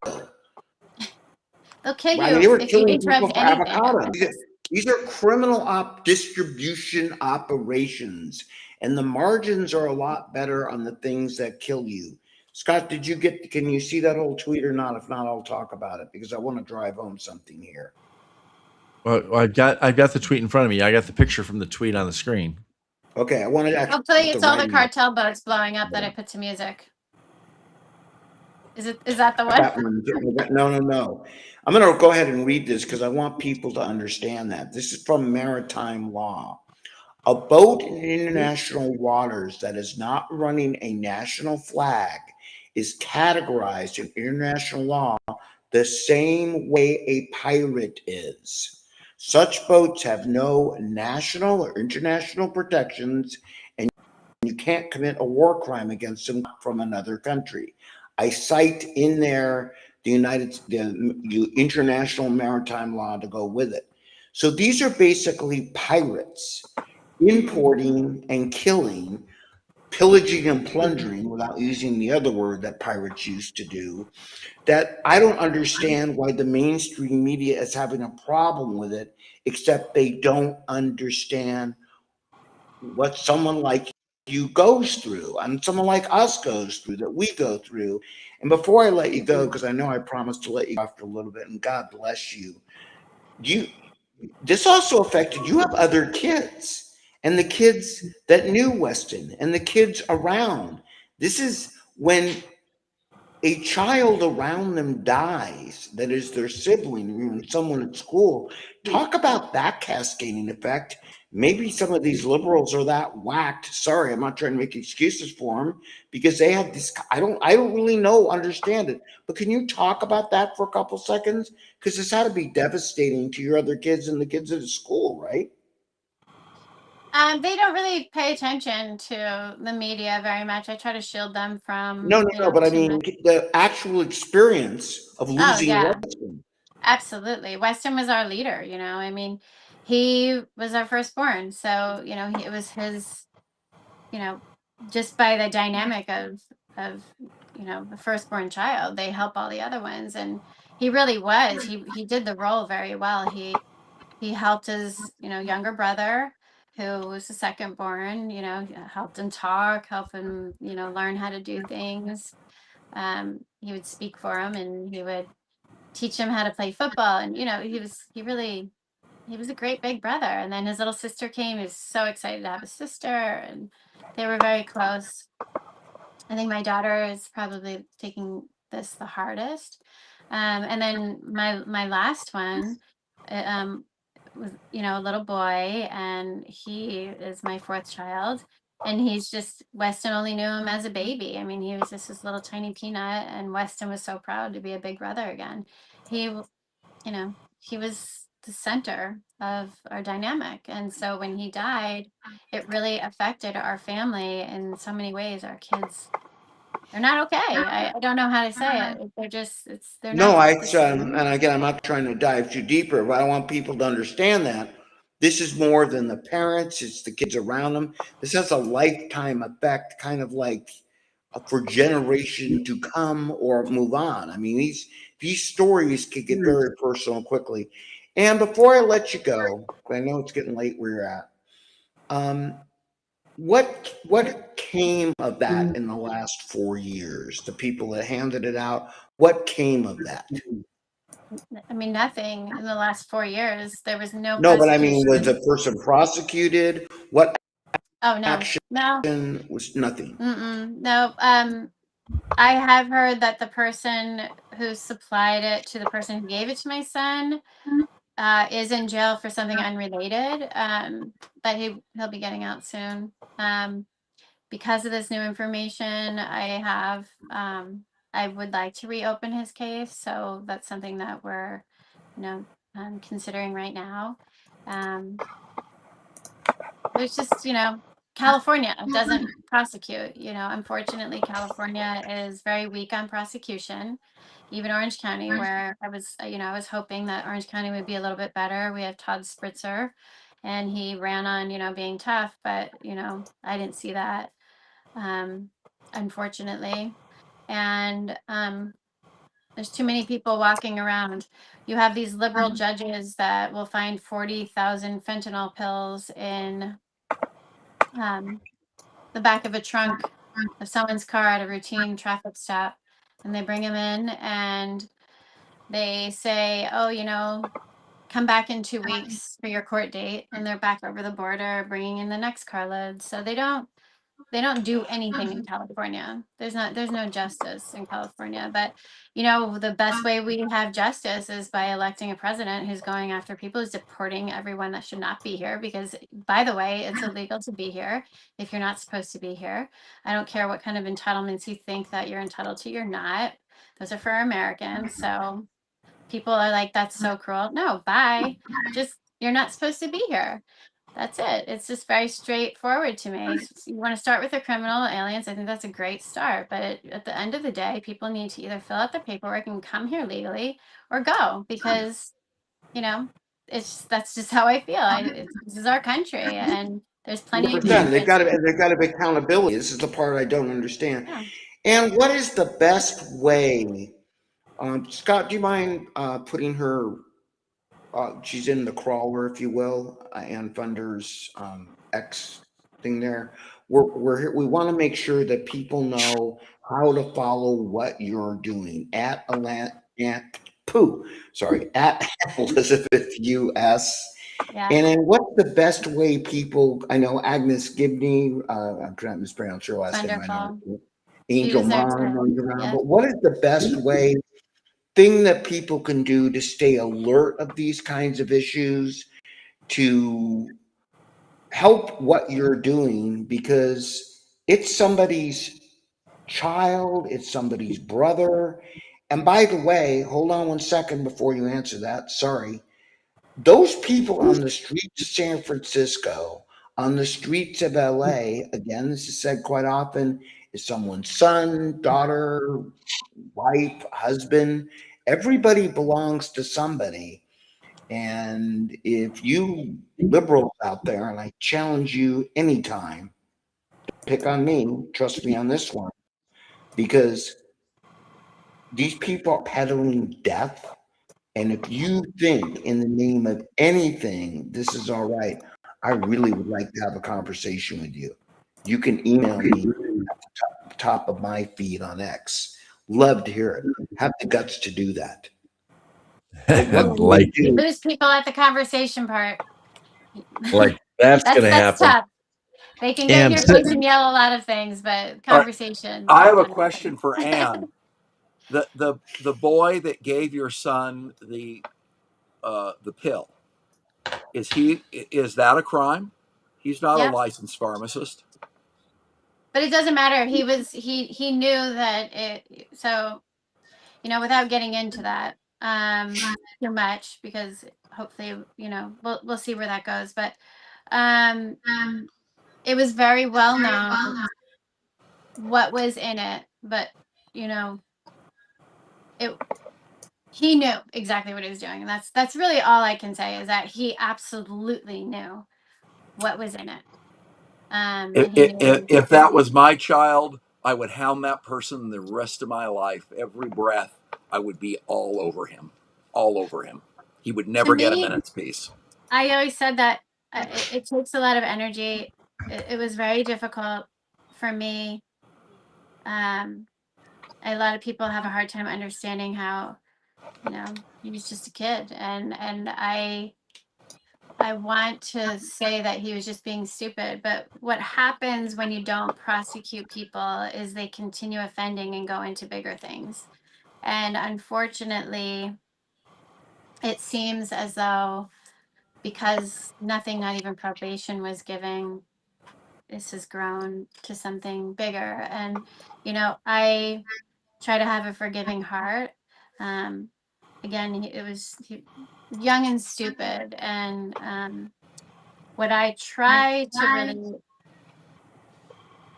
They'll kill I mean, they you were if you killing people interrupt for anything at avocado. once. These are criminal distribution operations, and the margins are a lot better on the things that kill you. Scott, can you see that whole tweet or not? If not, I'll talk about it because I want to drive home something here. Well, I've got the tweet in front of me. I got the picture from the tweet on the screen. Okay, I wanted to actually Hopefully put it's all the writing up. cartel boats blowing up that I put to music. Is that the one? That one. No. I'm going to go ahead and read this because I want people to understand that. This is from maritime law. A boat in international waters that is not running a national flag is categorized in international law the same way a pirate is. Such boats have no national or international protections, and you can't commit a war crime against them from another country. I cite in there the international maritime law to go with it. So these are basically pirates importing and killing, pillaging and plundering, without using the other word that pirates used to do, that I don't understand why the mainstream media is having a problem with it, except they don't understand what someone like you goes through and someone like us goes through, that we go through. And before I let you go, because I know I promised to let you go after a little bit, and God bless you, this also affected, you have other kids and the kids that knew Weston and the kids around. This is when a child around them dies, that is their sibling, or even someone at school. Talk about that cascading effect. Maybe some of these liberals are that whacked. Sorry, I'm not trying to make excuses for them because they have this. I don't really understand it. But can you talk about that for a couple seconds? Because this had to be devastating to your other kids and the kids at the school, right? They don't really pay attention to the media very much. I try to shield them from, No. But I too mean, much. the actual experience of Oh, losing yeah, Weston. absolutely. Weston was our leader, I mean, he was our firstborn. So, it was his, just by the dynamic of, the firstborn child, they help all the other ones. And he really was, he did the role very well. He helped his, younger brother, who was the second born, helped him talk, help him, learn how to do things. He would speak for him and he would teach him how to play football. And, he was a great big brother. And then his little sister came. He was so excited to have a sister, and they were very close. I think my daughter is probably taking this the hardest. And then my last one, was, a little boy, and he is my fourth child. And he's just, Weston only knew him as a baby. I mean, he was just this little tiny peanut, and Weston was so proud to be a big brother again. He was the center of our dynamic. And so when he died, it really affected our family in so many ways. Our kids, they're not okay. I don't know how to say it. They're just, they're No, not I the same. and again, I'm not trying to dive too deeper, but I want people to understand that this is more than the parents; it's the kids around them. This has a lifetime effect, kind of like for generation to come or move on. I mean, these stories can get very personal quickly. And before I let you go, I know it's getting late where you're at. What came of that in the last 4 years? The people that handed it out, what came of that? I mean, nothing in the last 4 years. There was no No, but I mean, was prosecution. the person prosecuted? What Oh, no, action no, was nothing? no. I have heard that the person who supplied it to the person who gave it to my son is in jail for something unrelated. But he'll be getting out soon. Because of this new information, I would like to reopen his case. So that's something that we're, considering right now. There's just, California doesn't prosecute. Unfortunately, California is very weak on prosecution. Even Orange County, where I was hoping that Orange County would be a little bit better. We have Todd Spritzer, and he ran on, being tough, but I didn't see that. unfortunately. And there's too many people walking around. You have these liberal judges that will find 40,000 fentanyl pills in the back of a trunk of someone's car at a routine traffic stop. And they bring them in and they say, oh, come back in 2 weeks for your court date. And they're back over the border bringing in the next carload. So they don't do anything in California. There's no justice in California. But the best way we have justice is by electing a president who's going after people, who's deporting everyone that should not be here. Because, by the way, it's illegal to be here if you're not supposed to be here. I don't care what kind of entitlements you think that you're entitled to. You're not. Those are for Americans. So people are like, that's so cruel. No, bye. Just, you're not supposed to be here. That's it. It's just very straightforward to me. You want to start with the criminal aliens. I think that's a great start. But at the end of the day, people need to either fill out the paperwork and come here legally or go, because, that's just how I feel. This is our country, and there's plenty of 100%. They've people. got to be accountability. This is the part I don't understand. Yeah. And what is the best way? Scott, do you mind putting her? She's in the crawler, if you will, Ann Funder's X thing there. We want to make sure that people know how to follow what you're doing at Elizabeth US. Yeah. And then what's the best way people? I know Agnes Gibney. I'm trying to mispronounce her last name. I know Angel Mom runs around. Yeah. But what is the best way? Thing that people can do to stay alert of these kinds of issues, to help what you're doing, because it's somebody's child, it's somebody's brother. And by the way, hold on 1 second before you answer that. Sorry. Those people on the streets of San Francisco, on the streets of LA, again, this is said quite often, is someone's son, daughter, wife, husband. Everybody belongs to somebody. And if you liberals out there, and I challenge you anytime, pick on me, trust me on this one, because these people are peddling death. And if you think in the name of anything, this is all right, I really would like to have a conversation with you. You can email me at the top of my feed on X. Love to hear it. Have the guts to do that. Like You lose people at the conversation part. Like that's gonna happen. Tough. They can get in your face and yell a lot of things, but conversation. I have a question for Ann. The boy that gave your son the pill, is that a crime? He's not a licensed pharmacist. But it doesn't matter. He knew that so, without getting into that too much, because hopefully, we'll see where that goes. But it was very well known what was in it, but he knew exactly what he was doing. And that's really all I can say, is that he absolutely knew what was in it. If that was my child, I would hound that person the rest of my life. Every breath, I would be all over him. He would never get a minute's peace. I always said that it takes a lot of energy. It was very difficult for me. A lot of people have a hard time understanding how, he was just a kid, and I want to say that he was just being stupid, but what happens when you don't prosecute people is they continue offending and go into bigger things. And unfortunately, it seems as though, because nothing, not even probation, was given, this has grown to something bigger. And, I try to have a forgiving heart. Again, it was young and stupid, and what I try to really,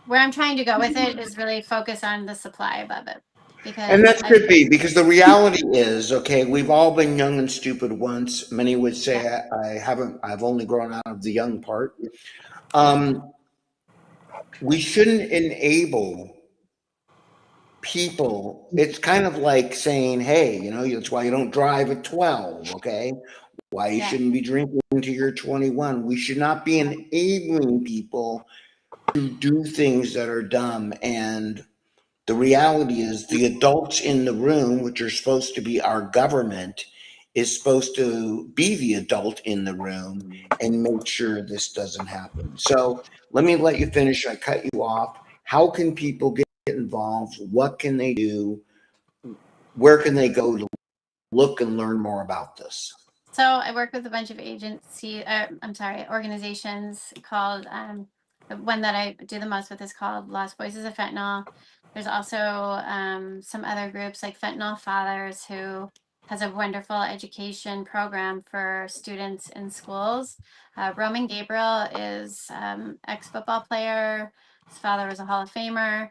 where I'm trying to go with it, is really focus on the supply above it. And that could be, because the reality is, okay, we've all been young and stupid once. Many would say I've only grown out of the young part. We shouldn't enable people, it's kind of like saying, hey, you know, that's why you don't drive at 12, okay? Why you Yeah. shouldn't be drinking until you're 21. We should not be enabling people to do things that are dumb. And the reality is the adults in the room, which are supposed to be our government, is supposed to be the adult in the room and make sure this doesn't happen. So let me let you finish. I cut you off. How can people get involved? What can they do? Where can they go to look and learn more about this? So I work with a bunch of organizations called, the one that I do the most with is called Lost Voices of Fentanyl. There's also some other groups like Fentanyl Fathers, who has a wonderful education program for students in schools. Roman Gabriel is ex-football player. His father was a Hall of Famer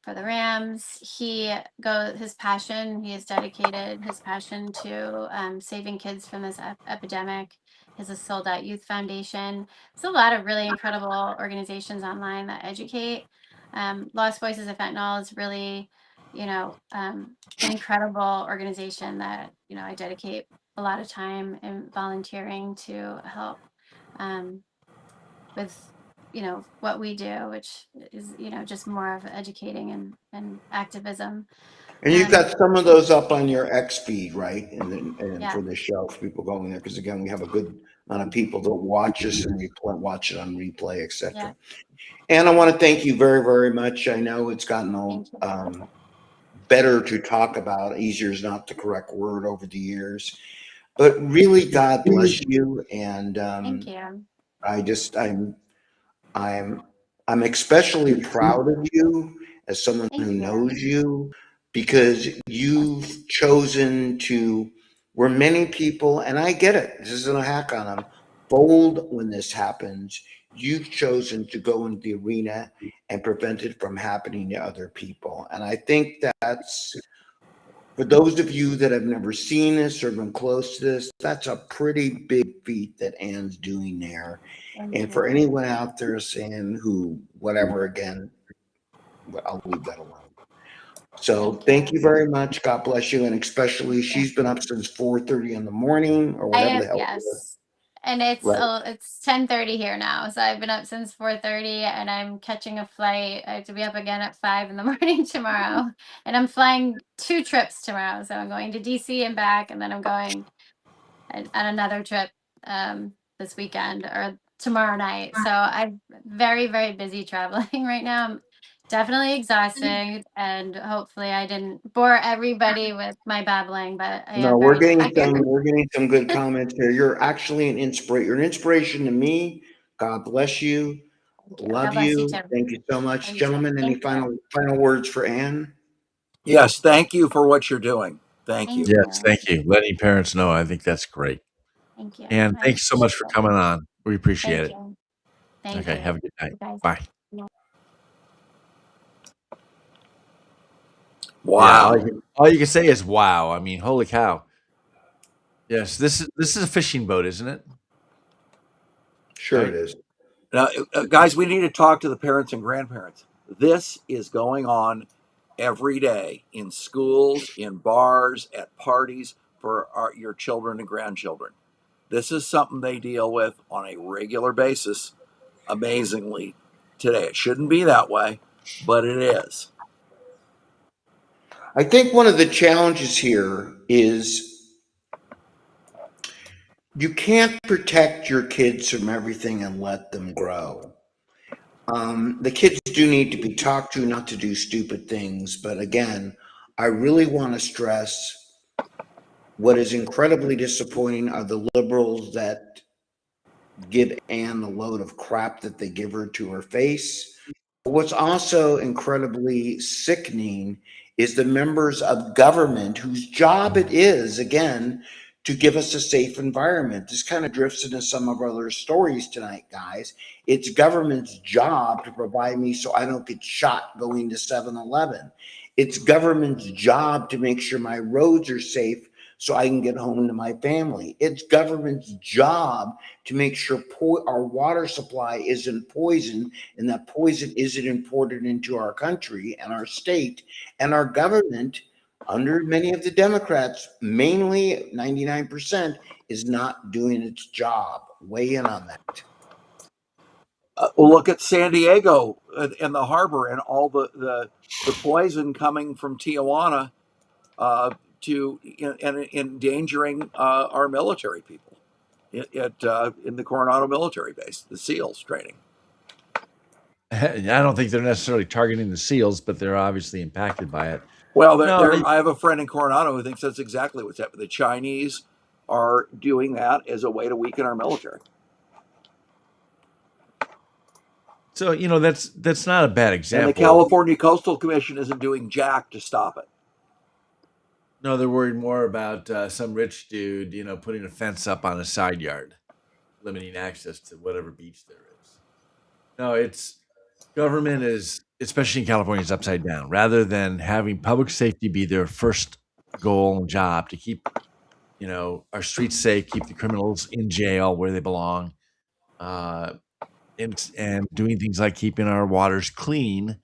for the Rams. He has dedicated his passion to saving kids from this epidemic. He has a Sold Out Youth Foundation. There's a lot of really incredible organizations online that educate. Lost Voices of Fentanyl is really, an incredible organization that, I dedicate a lot of time and volunteering to help with what we do, which is just more of educating and activism. And you've got some of those up on your X feed, right? And Yeah. for the show, for people going there, because again, we have a good amount of people that watch us and watch it on replay, etc. Yeah. And I want to thank you very, very much. I know it's gotten better to talk about. Easier is not the correct word over the years, but really, God bless you. And Thank you. I'm especially proud of you as someone Thank who you. knows you, because you've chosen to, where many people, and I get it, this isn't a hack on them, fold when this happens. You've chosen to go into the arena and prevent it from happening to other people. And I think that's, for those of you that have never seen this or been close to this, that's a pretty big feat that Anne's doing there. Thank And for you. anyone out there saying who, whatever, again, I'll leave that alone. So thank you very much. God bless you. And especially, she's been up since 4:30 in the morning or I whatever am, the hell. yes. And it's Right. it's 10:30 here now. So I've been up since 4:30 and I'm catching a flight. I have to be up again at 5 in the morning tomorrow. And I'm flying 2 trips tomorrow. So I'm going to DC and back, and then I'm going on another trip this weekend or tomorrow night. So I'm very, very busy traveling right now. I'm definitely exhausted, and hopefully I didn't bore everybody with my babbling, but I No, am very tired. we're getting some good comments here. You're actually you're an inspiration to me. God bless you. Thank you. God Love bless you you. too. Thank you so much, Love you too. gentlemen. Any Thank you. final words for Anne? Yes, thank you for what you're doing. Thank Thank you. Yes, you. thank you. Letting parents know, I think that's great. Thank you. And I thanks so much appreciate for it. coming on. We appreciate Thank it. you. Thank Okay, you. have a good night. You guys. Bye. Wow. Yeah, all you can say is wow. I mean, holy cow. Yes, this is a fishing boat, isn't it? Sure Right? it is. Now, guys, we need to talk to the parents and grandparents. This is going on every day in schools, in bars, at parties for your children and grandchildren. This is something they deal with on a regular basis, amazingly, today. It shouldn't be that way, but it is. I think one of the challenges here is you can't protect your kids from everything and let them grow. The kids do need to be talked to not to do stupid things. But again, I really want to stress what is incredibly disappointing are the liberals that give Anne the load of crap that they give her to her face. What's also incredibly sickening is the members of government whose job it is, again, to give us a safe environment. This kind of drifts into some of our other stories tonight, guys. It's government's job to provide me so I don't get shot going to 7-Eleven. It's government's job to make sure my roads are safe so I can get home to my family. It's government's job to make sure our water supply isn't poisoned and that poison isn't imported into our country and our state. And our government, under many of the Democrats, mainly 99%, is not doing its job. Weigh in on that. Look at San Diego and the harbor and all the poison coming from Tijuana to endangering our military people in the Coronado military base, the SEALs training. I don't think they're necessarily targeting the SEALs, but they're obviously impacted by it. Well, I have a friend in Coronado who thinks that's exactly what's happening. The Chinese are doing that as a way to weaken our military. So, that's not a bad example. And the California Coastal Commission isn't doing jack to stop it. No, they're worried more about some rich dude, putting a fence up on a side yard, limiting access to whatever beach there is. No, it's government is, especially in California, is upside down. Rather than having public safety be their first goal and job to keep, our streets safe, keep the criminals in jail where they belong, and doing things like keeping our waters clean.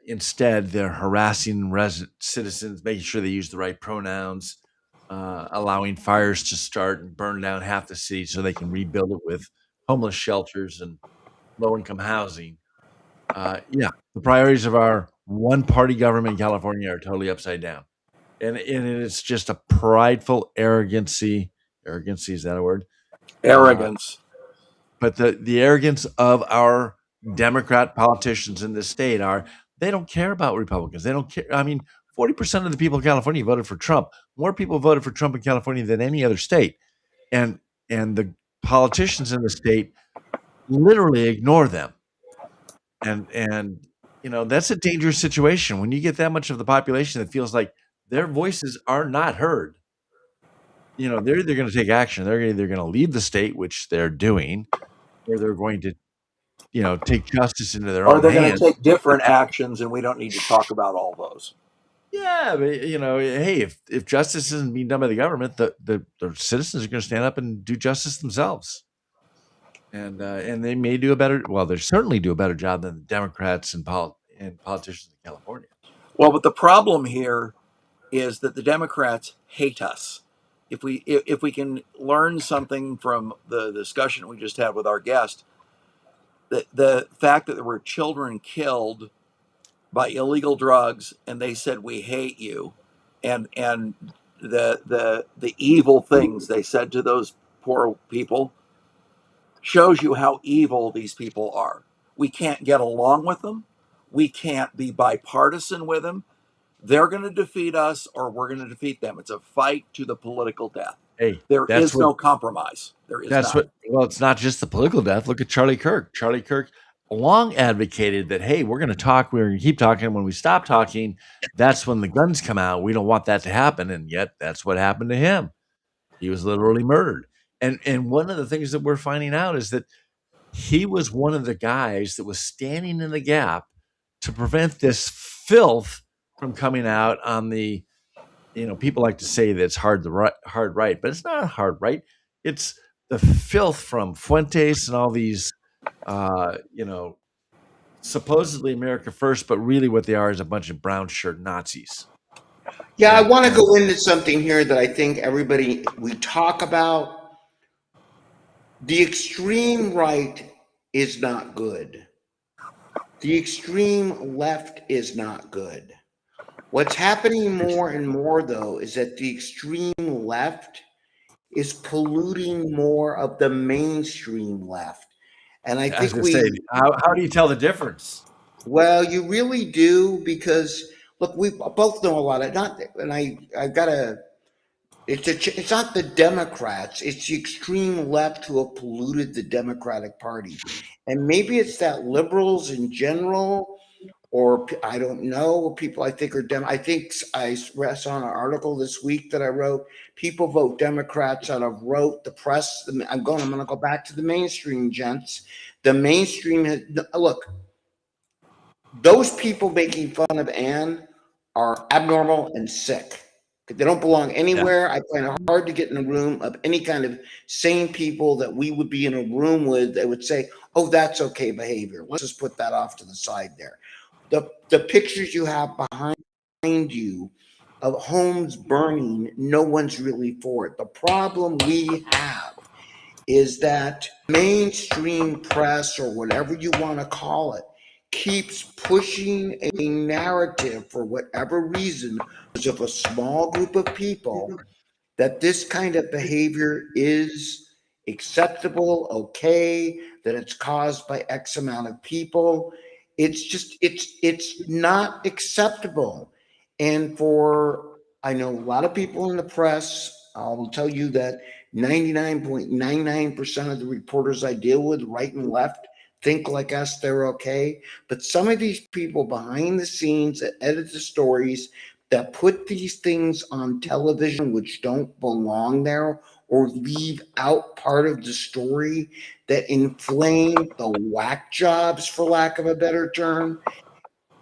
Instead, they're harassing citizens, making sure they use the right pronouns, allowing fires to start and burn down half the city so they can rebuild it with homeless shelters and low-income housing. The priorities of our one-party government in California are totally upside down. And it's just a prideful arrogancy. Arrogancy, is that a word? Arrogance. But the arrogance of our Democrat politicians in this state they don't care about Republicans. They don't care. 40% of the people in California voted for Trump. More people voted for Trump in California than any other state. And the politicians in the state literally ignore them. And that's a dangerous situation when you get that much of the population that feels like their voices are not heard. They're either going to take action. They're either going to leave the state, which they're doing, or they're going to take justice into their own hands. Or they're going to take different actions, and we don't need to talk about all those. Yeah, but hey, if justice isn't being done by the government, the citizens are going to stand up and do justice themselves, and they may do they certainly do a better job than the Democrats and politicians in California. Well, but the problem here is that the Democrats hate us. If we can learn something from the discussion we just had with our guest, the fact that there were children killed by illegal drugs, and they said we hate you, and the evil things they said to those poor people shows you how evil these people are. We can't get along with them. We can't be bipartisan with them. They're going to defeat us, or we're going to defeat them. It's a fight to the political death. Hey, there is no compromise. There is not. Well, it's not just the political death. Look at Charlie Kirk. Charlie Kirk long advocated that, hey, we're going to talk. We're going to keep talking. When we stop talking, that's when the guns come out. We don't want that to happen. And yet that's what happened to him. He was literally murdered. And one of the things that we're finding out is that he was one of the guys that was standing in the gap to prevent this filth from coming out on the, people like to say that it's hard right, but it's not hard right. It's the filth from Fuentes and all these, supposedly America First, but really what they are is a bunch of brown shirt Nazis. Yeah, I want to go into something here that I think we talk about. The extreme right is not good. The extreme left is not good. What's happening more and more, though, is that the extreme left is polluting more of the mainstream left. And I think how do you tell the difference? Well, you really do, because look, we both know a lot of it's not the Democrats, it's the extreme left who have polluted the Democratic Party. And maybe it's that liberals in general, or I don't know, people I think are I think I saw an article this week that I wrote. People vote Democrats out of rote. The press. I'm going to go back to the mainstream, gents. The mainstream look. Those people making fun of Ann are abnormal and sick. They don't belong anywhere. I find it hard to get in a room of any kind of sane people that we would be in a room with that would say, oh, that's okay behavior. Let's just put that off to the side there. The pictures you have behind you of homes burning, no one's really for it. The problem we have is that mainstream press, or whatever you want to call it, keeps pushing a narrative for whatever reason of a small group of people that this kind of behavior is acceptable, okay, that it's caused by X amount of people. It's just, it's not acceptable. And I know a lot of people in the press, I will tell you that 99.99% of the reporters I deal with, right and left, think like us, they're okay. But some of these people behind the scenes that edit the stories, that put these things on television which don't belong there, or leave out part of the story, that inflame the whack jobs, for lack of a better term,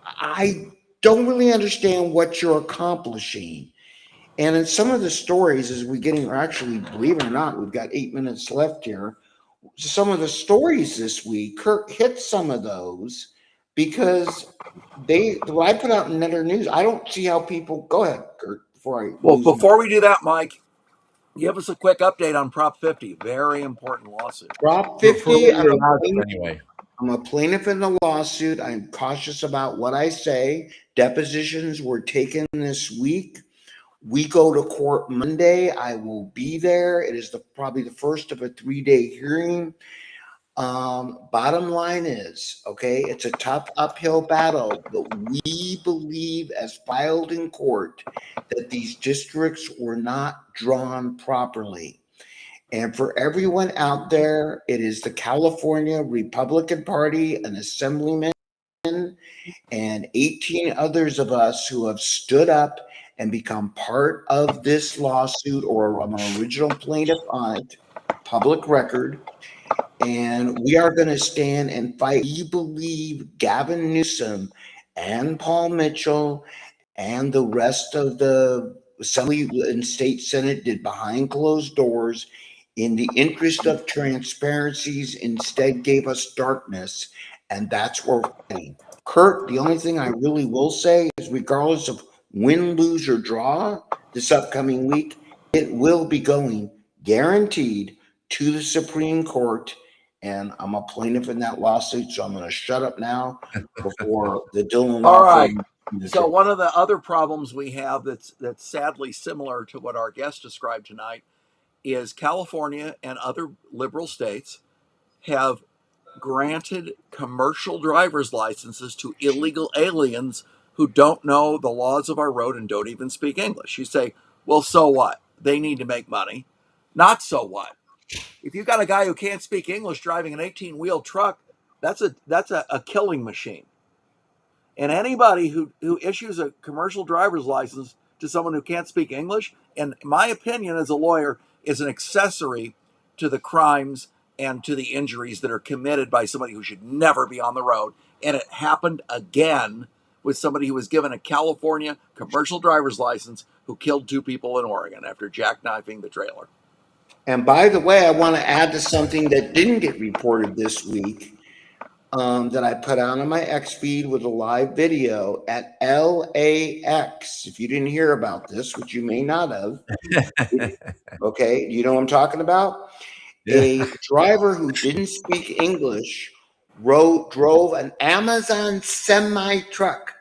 I don't really understand what you're accomplishing. And in some of the stories, as we're getting, or actually, believe it or not, we've got 8 minutes left here. Some of the stories this week, Kurt hit some of those because what I put out in Netter News, I don't see how people, go ahead, Kurt, Before we do that, Mike, give us a quick update on Prop 50. Very important lawsuit. Prop For 50, what you're allowed to, anyway. I'm a plaintiff in the lawsuit. I'm cautious about what I say. Depositions were taken this week. We go to court Monday. I will be there. It is probably the first of a 3-day hearing. Bottom line is, okay, it's a tough uphill battle, but we believe, as filed in court, that these districts were not drawn properly. And for everyone out there, it is the California Republican Party, an assemblyman, and 18 others of us who have stood up and become part of this lawsuit, or I'm an original plaintiff on it, public record. And we are going to stand and fight. We believe Gavin Newsom and Paul Mitchell and the rest of the Assembly and State Senate did behind closed doors in the interest of transparencies, instead gave us darkness. And that's where we're fighting. Kurt, the only thing I really will say is, regardless of win, lose, or draw this upcoming week, it will be going guaranteed to the Supreme Court. And I'm a plaintiff in that lawsuit, so I'm going to shut up now before the Dillon law. All right. So one of the other problems we have that's sadly similar to what our guest described tonight is California and other liberal states have granted commercial driver's licenses to illegal aliens who don't know the laws of our road and don't even speak English. You say, well, so what? They need to make money. Not so what? If you got a guy who can't speak English driving an 18-wheel truck, that's a killing machine. And anybody who issues a commercial driver's license to someone who can't speak English, in my opinion as a lawyer, is an accessory to the crimes and to the injuries that are committed by somebody who should never be on the road. And it happened again with somebody who was given a California commercial driver's license who killed 2 people in Oregon after jackknifing the trailer. And by the way, I want to add to something that didn't get reported this week, that I put out on my X feed with a live video at LAX. If you didn't hear about this, which you may not have, okay, you know what I'm talking about? Yeah. A driver who didn't speak English drove an Amazon semi truck.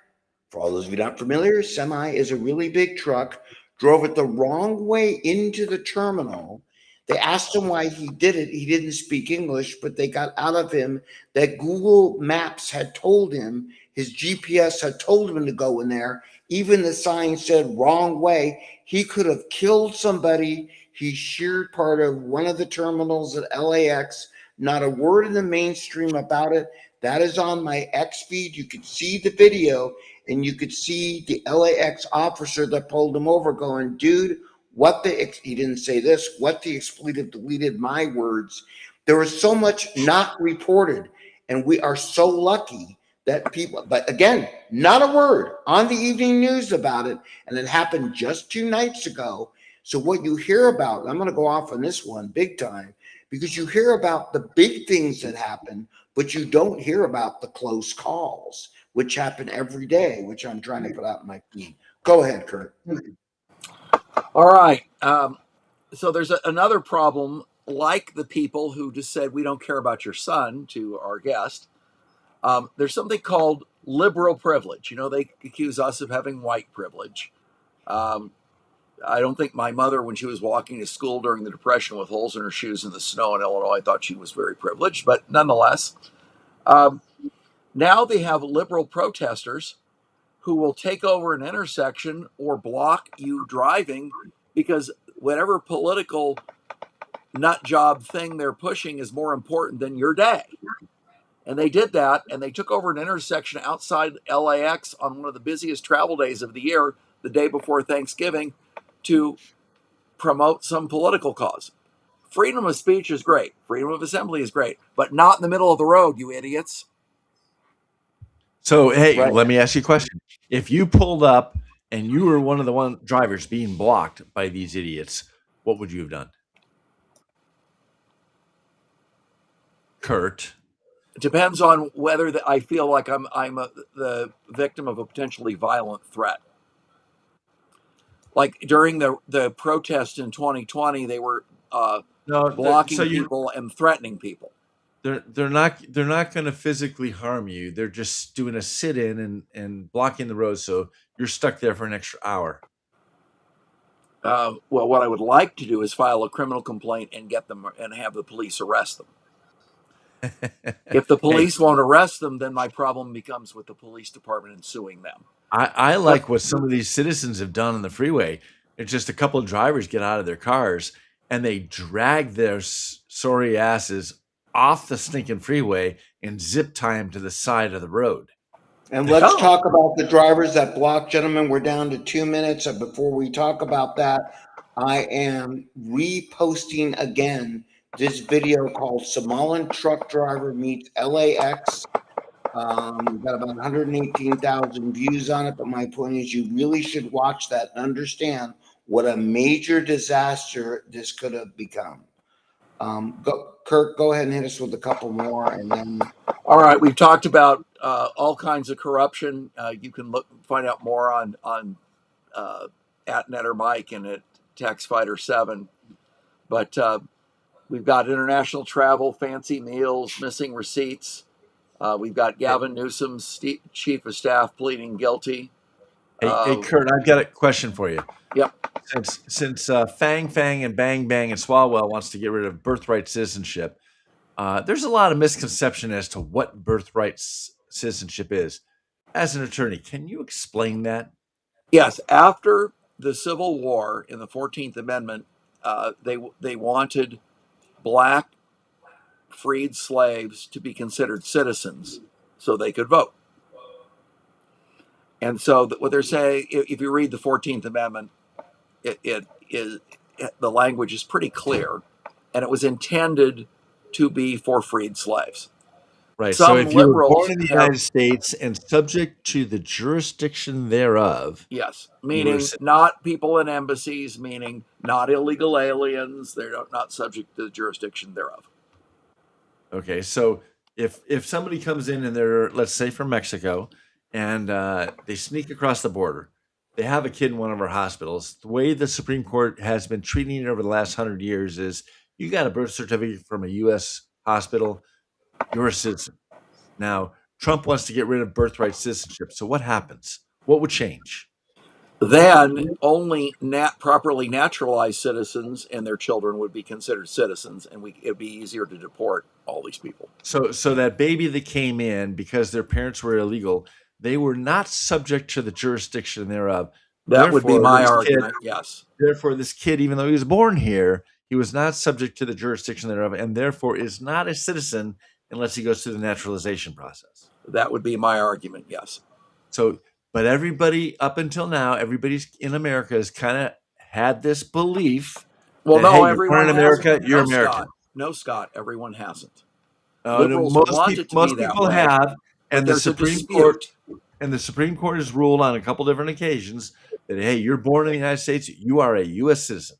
For all those of you not familiar, semi is a really big truck. Drove it the wrong way into the terminal. They asked him why he did it. He didn't speak English, but they got out of him that Google Maps had told him, his GPS had told him to go in there. Even the sign said wrong way. He could have killed somebody. He sheared part of one of the terminals at LAX. Not a word in the mainstream about it. That is on my X feed. You could see the video, and you could see the LAX officer that pulled him over going, dude, he didn't say this, what the expletive deleted my words. There was so much not reported, and we are so lucky that people, but again, not a word on the evening news about it. And it happened just 2 nights ago. So what you hear about, I'm going to go off on this one big time, because you hear about the big things that happen, but you don't hear about the close calls, which happen every day, which I'm trying to put out in my feed. Go ahead, Kurt. All right. So there's another problem, like the people who just said, we don't care about your son to our guest. There's something called liberal privilege. They accuse us of having white privilege. I don't think my mother, when she was walking to school during the Depression with holes in her shoes in the snow in Illinois, I thought she was very privileged. But nonetheless, now they have liberal protesters who will take over an intersection or block you driving because whatever political nut job thing they're pushing is more important than your day. And they did that, and they took over an intersection outside LAX on one of the busiest travel days of the year, the day before Thanksgiving, to promote some political cause. Freedom of speech is great. Freedom of assembly is great, but not in the middle of the road, you idiots. So, hey, Right. let me ask you a question. If you pulled up and you were one of the drivers being blocked by these idiots, what would you have done? Kurt. It depends on whether I feel like I'm the victim of a potentially violent threat. Like during the protest in 2020, they were blocking people and threatening people. They're not going to physically harm you. They're just doing a sit-in and blocking the road, so you're stuck there for an extra hour. Well, what I would like to do is file a criminal complaint and get them and have the police arrest them. If the police won't arrest them, then my problem becomes with the police department and suing them. I like what some of these citizens have done on the freeway. It's just a couple of drivers get out of their cars and they drag their sorry asses off the stinking freeway and zip tie them to the side of the road. And let's talk about the drivers that block. Gentlemen, we're down to 2 minutes. And before we talk about that, I am reposting again this video called Somalian Truck Driver Meets LAX. We've got about 118,000 views on it, but my point is you really should watch that and understand what a major disaster this could have become. Kirk, go ahead and hit us with a couple more, and then. All right, we've talked about all kinds of corruption. You can find out more on at Netter Mike and at TaxFighter7. But we've got international travel, fancy meals, missing receipts. We've got Gavin Newsom's chief of staff pleading guilty. Hey, Kurt, I've got a question for you. Yep. Since Fang Fang and Bang Bang and Swalwell wants to get rid of birthright citizenship, there's a lot of misconception as to what birthright citizenship is. As an attorney, can you explain that? Yes. After the Civil War in the 14th Amendment, they wanted black freed slaves to be considered citizens so they could vote. And so what they're saying, if you read the 14th Amendment, the language is pretty clear, and it was intended to be for freed slaves. Right. So if you were born in the United States and subject to the jurisdiction thereof. Yes. Meaning not people in embassies, meaning not illegal aliens. They're not subject to the jurisdiction thereof. Okay. So if somebody comes in and they're, let's say, from Mexico, and they sneak across the border, they have a kid in one of our hospitals. The way the Supreme Court has been treating it over the last 100 years is you got a birth certificate from a U.S. hospital, you're a citizen. Now, Trump wants to get rid of birthright citizenship. So what happens? What would change? Then only properly naturalized citizens and their children would be considered citizens, and it'd be easier to deport all these people. So that baby that came in because their parents were illegal, they were not subject to the jurisdiction thereof. That would be my argument, yes. Therefore, this kid, even though he was born here, he was not subject to the jurisdiction thereof, and therefore is not a citizen unless he goes through the naturalization process. That would be my argument, yes. So, but everybody up until now, everybody's in America has kind of had this belief. Well, that, no, hey, everyone in America, you're American. No, Scott, everyone hasn't. Most people have. And there's the a Supreme dispute. Court and the Supreme Court has ruled on a couple different occasions that, hey, you're born in the United States, you are a U.S. citizen.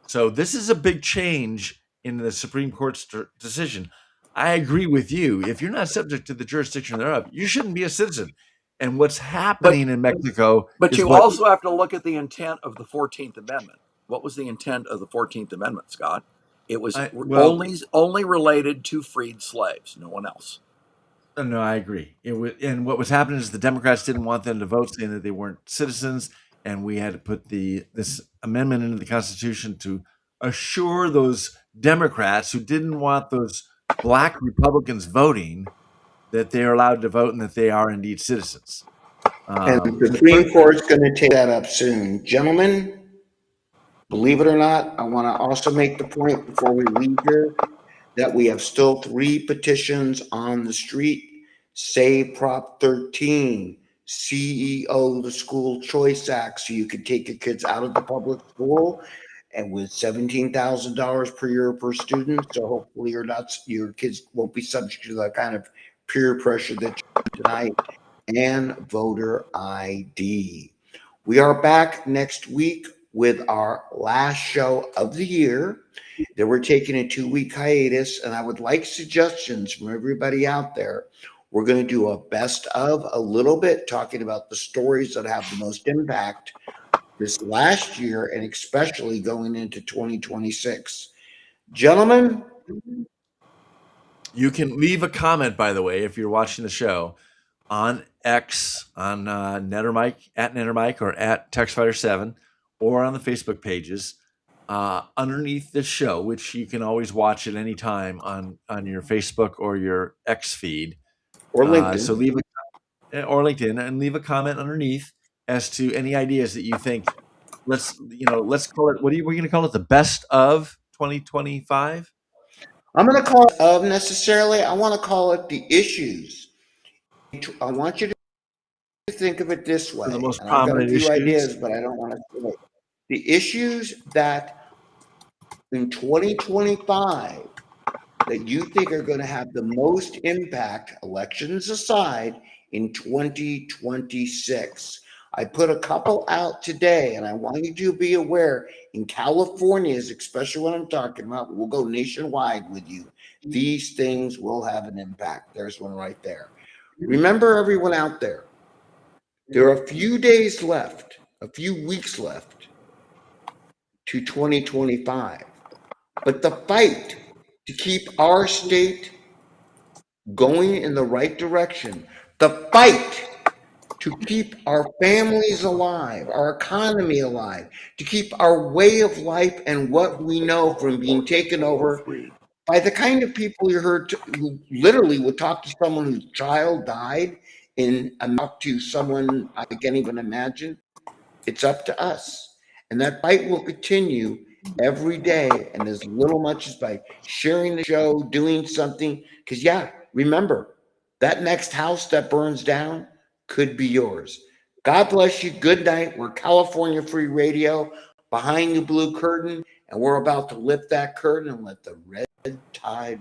So this is a big change in the Supreme Court's decision. I agree with you. If you're not subject to the jurisdiction thereof, you shouldn't be a citizen. And what's happening in Mexico But is you what also have to look at the intent of the 14th Amendment. What was the intent of the 14th Amendment, Scott? It was only related to freed slaves, no one else. No, I agree. And what was happening is the Democrats didn't want them to vote, saying that they weren't citizens, and we had to put this amendment into the Constitution to assure those Democrats who didn't want those black Republicans voting that they are allowed to vote and that they are indeed citizens. And the Supreme Court's going to take that up soon. Gentlemen, believe it or not, I want to also make the point before we leave here that we have still 3 petitions on the street. Save Prop 13, CEO the School Choice Act, so you could take your kids out of the public school, and with $17,000 per year per student. So hopefully your kids won't be subject to that kind of peer pressure that you tonight. And voter ID. We are back next week with our last show of the year. Then we're taking a 2-week hiatus, and I would like suggestions from everybody out there. We're going to do a best of a little bit, talking about the stories that have the most impact this last year, and especially going into 2026. Gentlemen, you can leave a comment, by the way, if you're watching the show on X, on Nettermike, at Nettermike, or at TextFighter7, or on the Facebook pages underneath the show, which you can always watch at any time on your Facebook or your X feed. Or LinkedIn. So or LinkedIn, and leave a comment underneath as to any ideas that you think. Let's call it. We're going to call it the best of 2025. I'm going to call it of necessarily. I want to call it the issues. I want you to think of it this way. The most and I've got a prominent few issues. ideas, but I don't want to say it. The issues that in 2025 that you think are going to have the most impact, elections aside, in 2026. I put a couple out today, and I want you to be aware, in California, especially what I'm talking about, we'll go nationwide with you. These things will have an impact. There's one right there. Remember, everyone out there, there are a few days left, a few weeks left to 2025. But the fight to keep our state going in the right direction, the fight to keep our families alive, our economy alive, to keep our way of life and what we know from being taken over by the kind of people you heard who literally would talk to someone whose child died and talk to someone I can't even imagine. It's up to us. And that fight will continue every day, and as little much as by sharing the show, doing something. Because remember, that next house that burns down could be yours. God bless you. Good night. We're California Free Radio, behind the blue curtain, and we're about to lift that curtain and let the red tide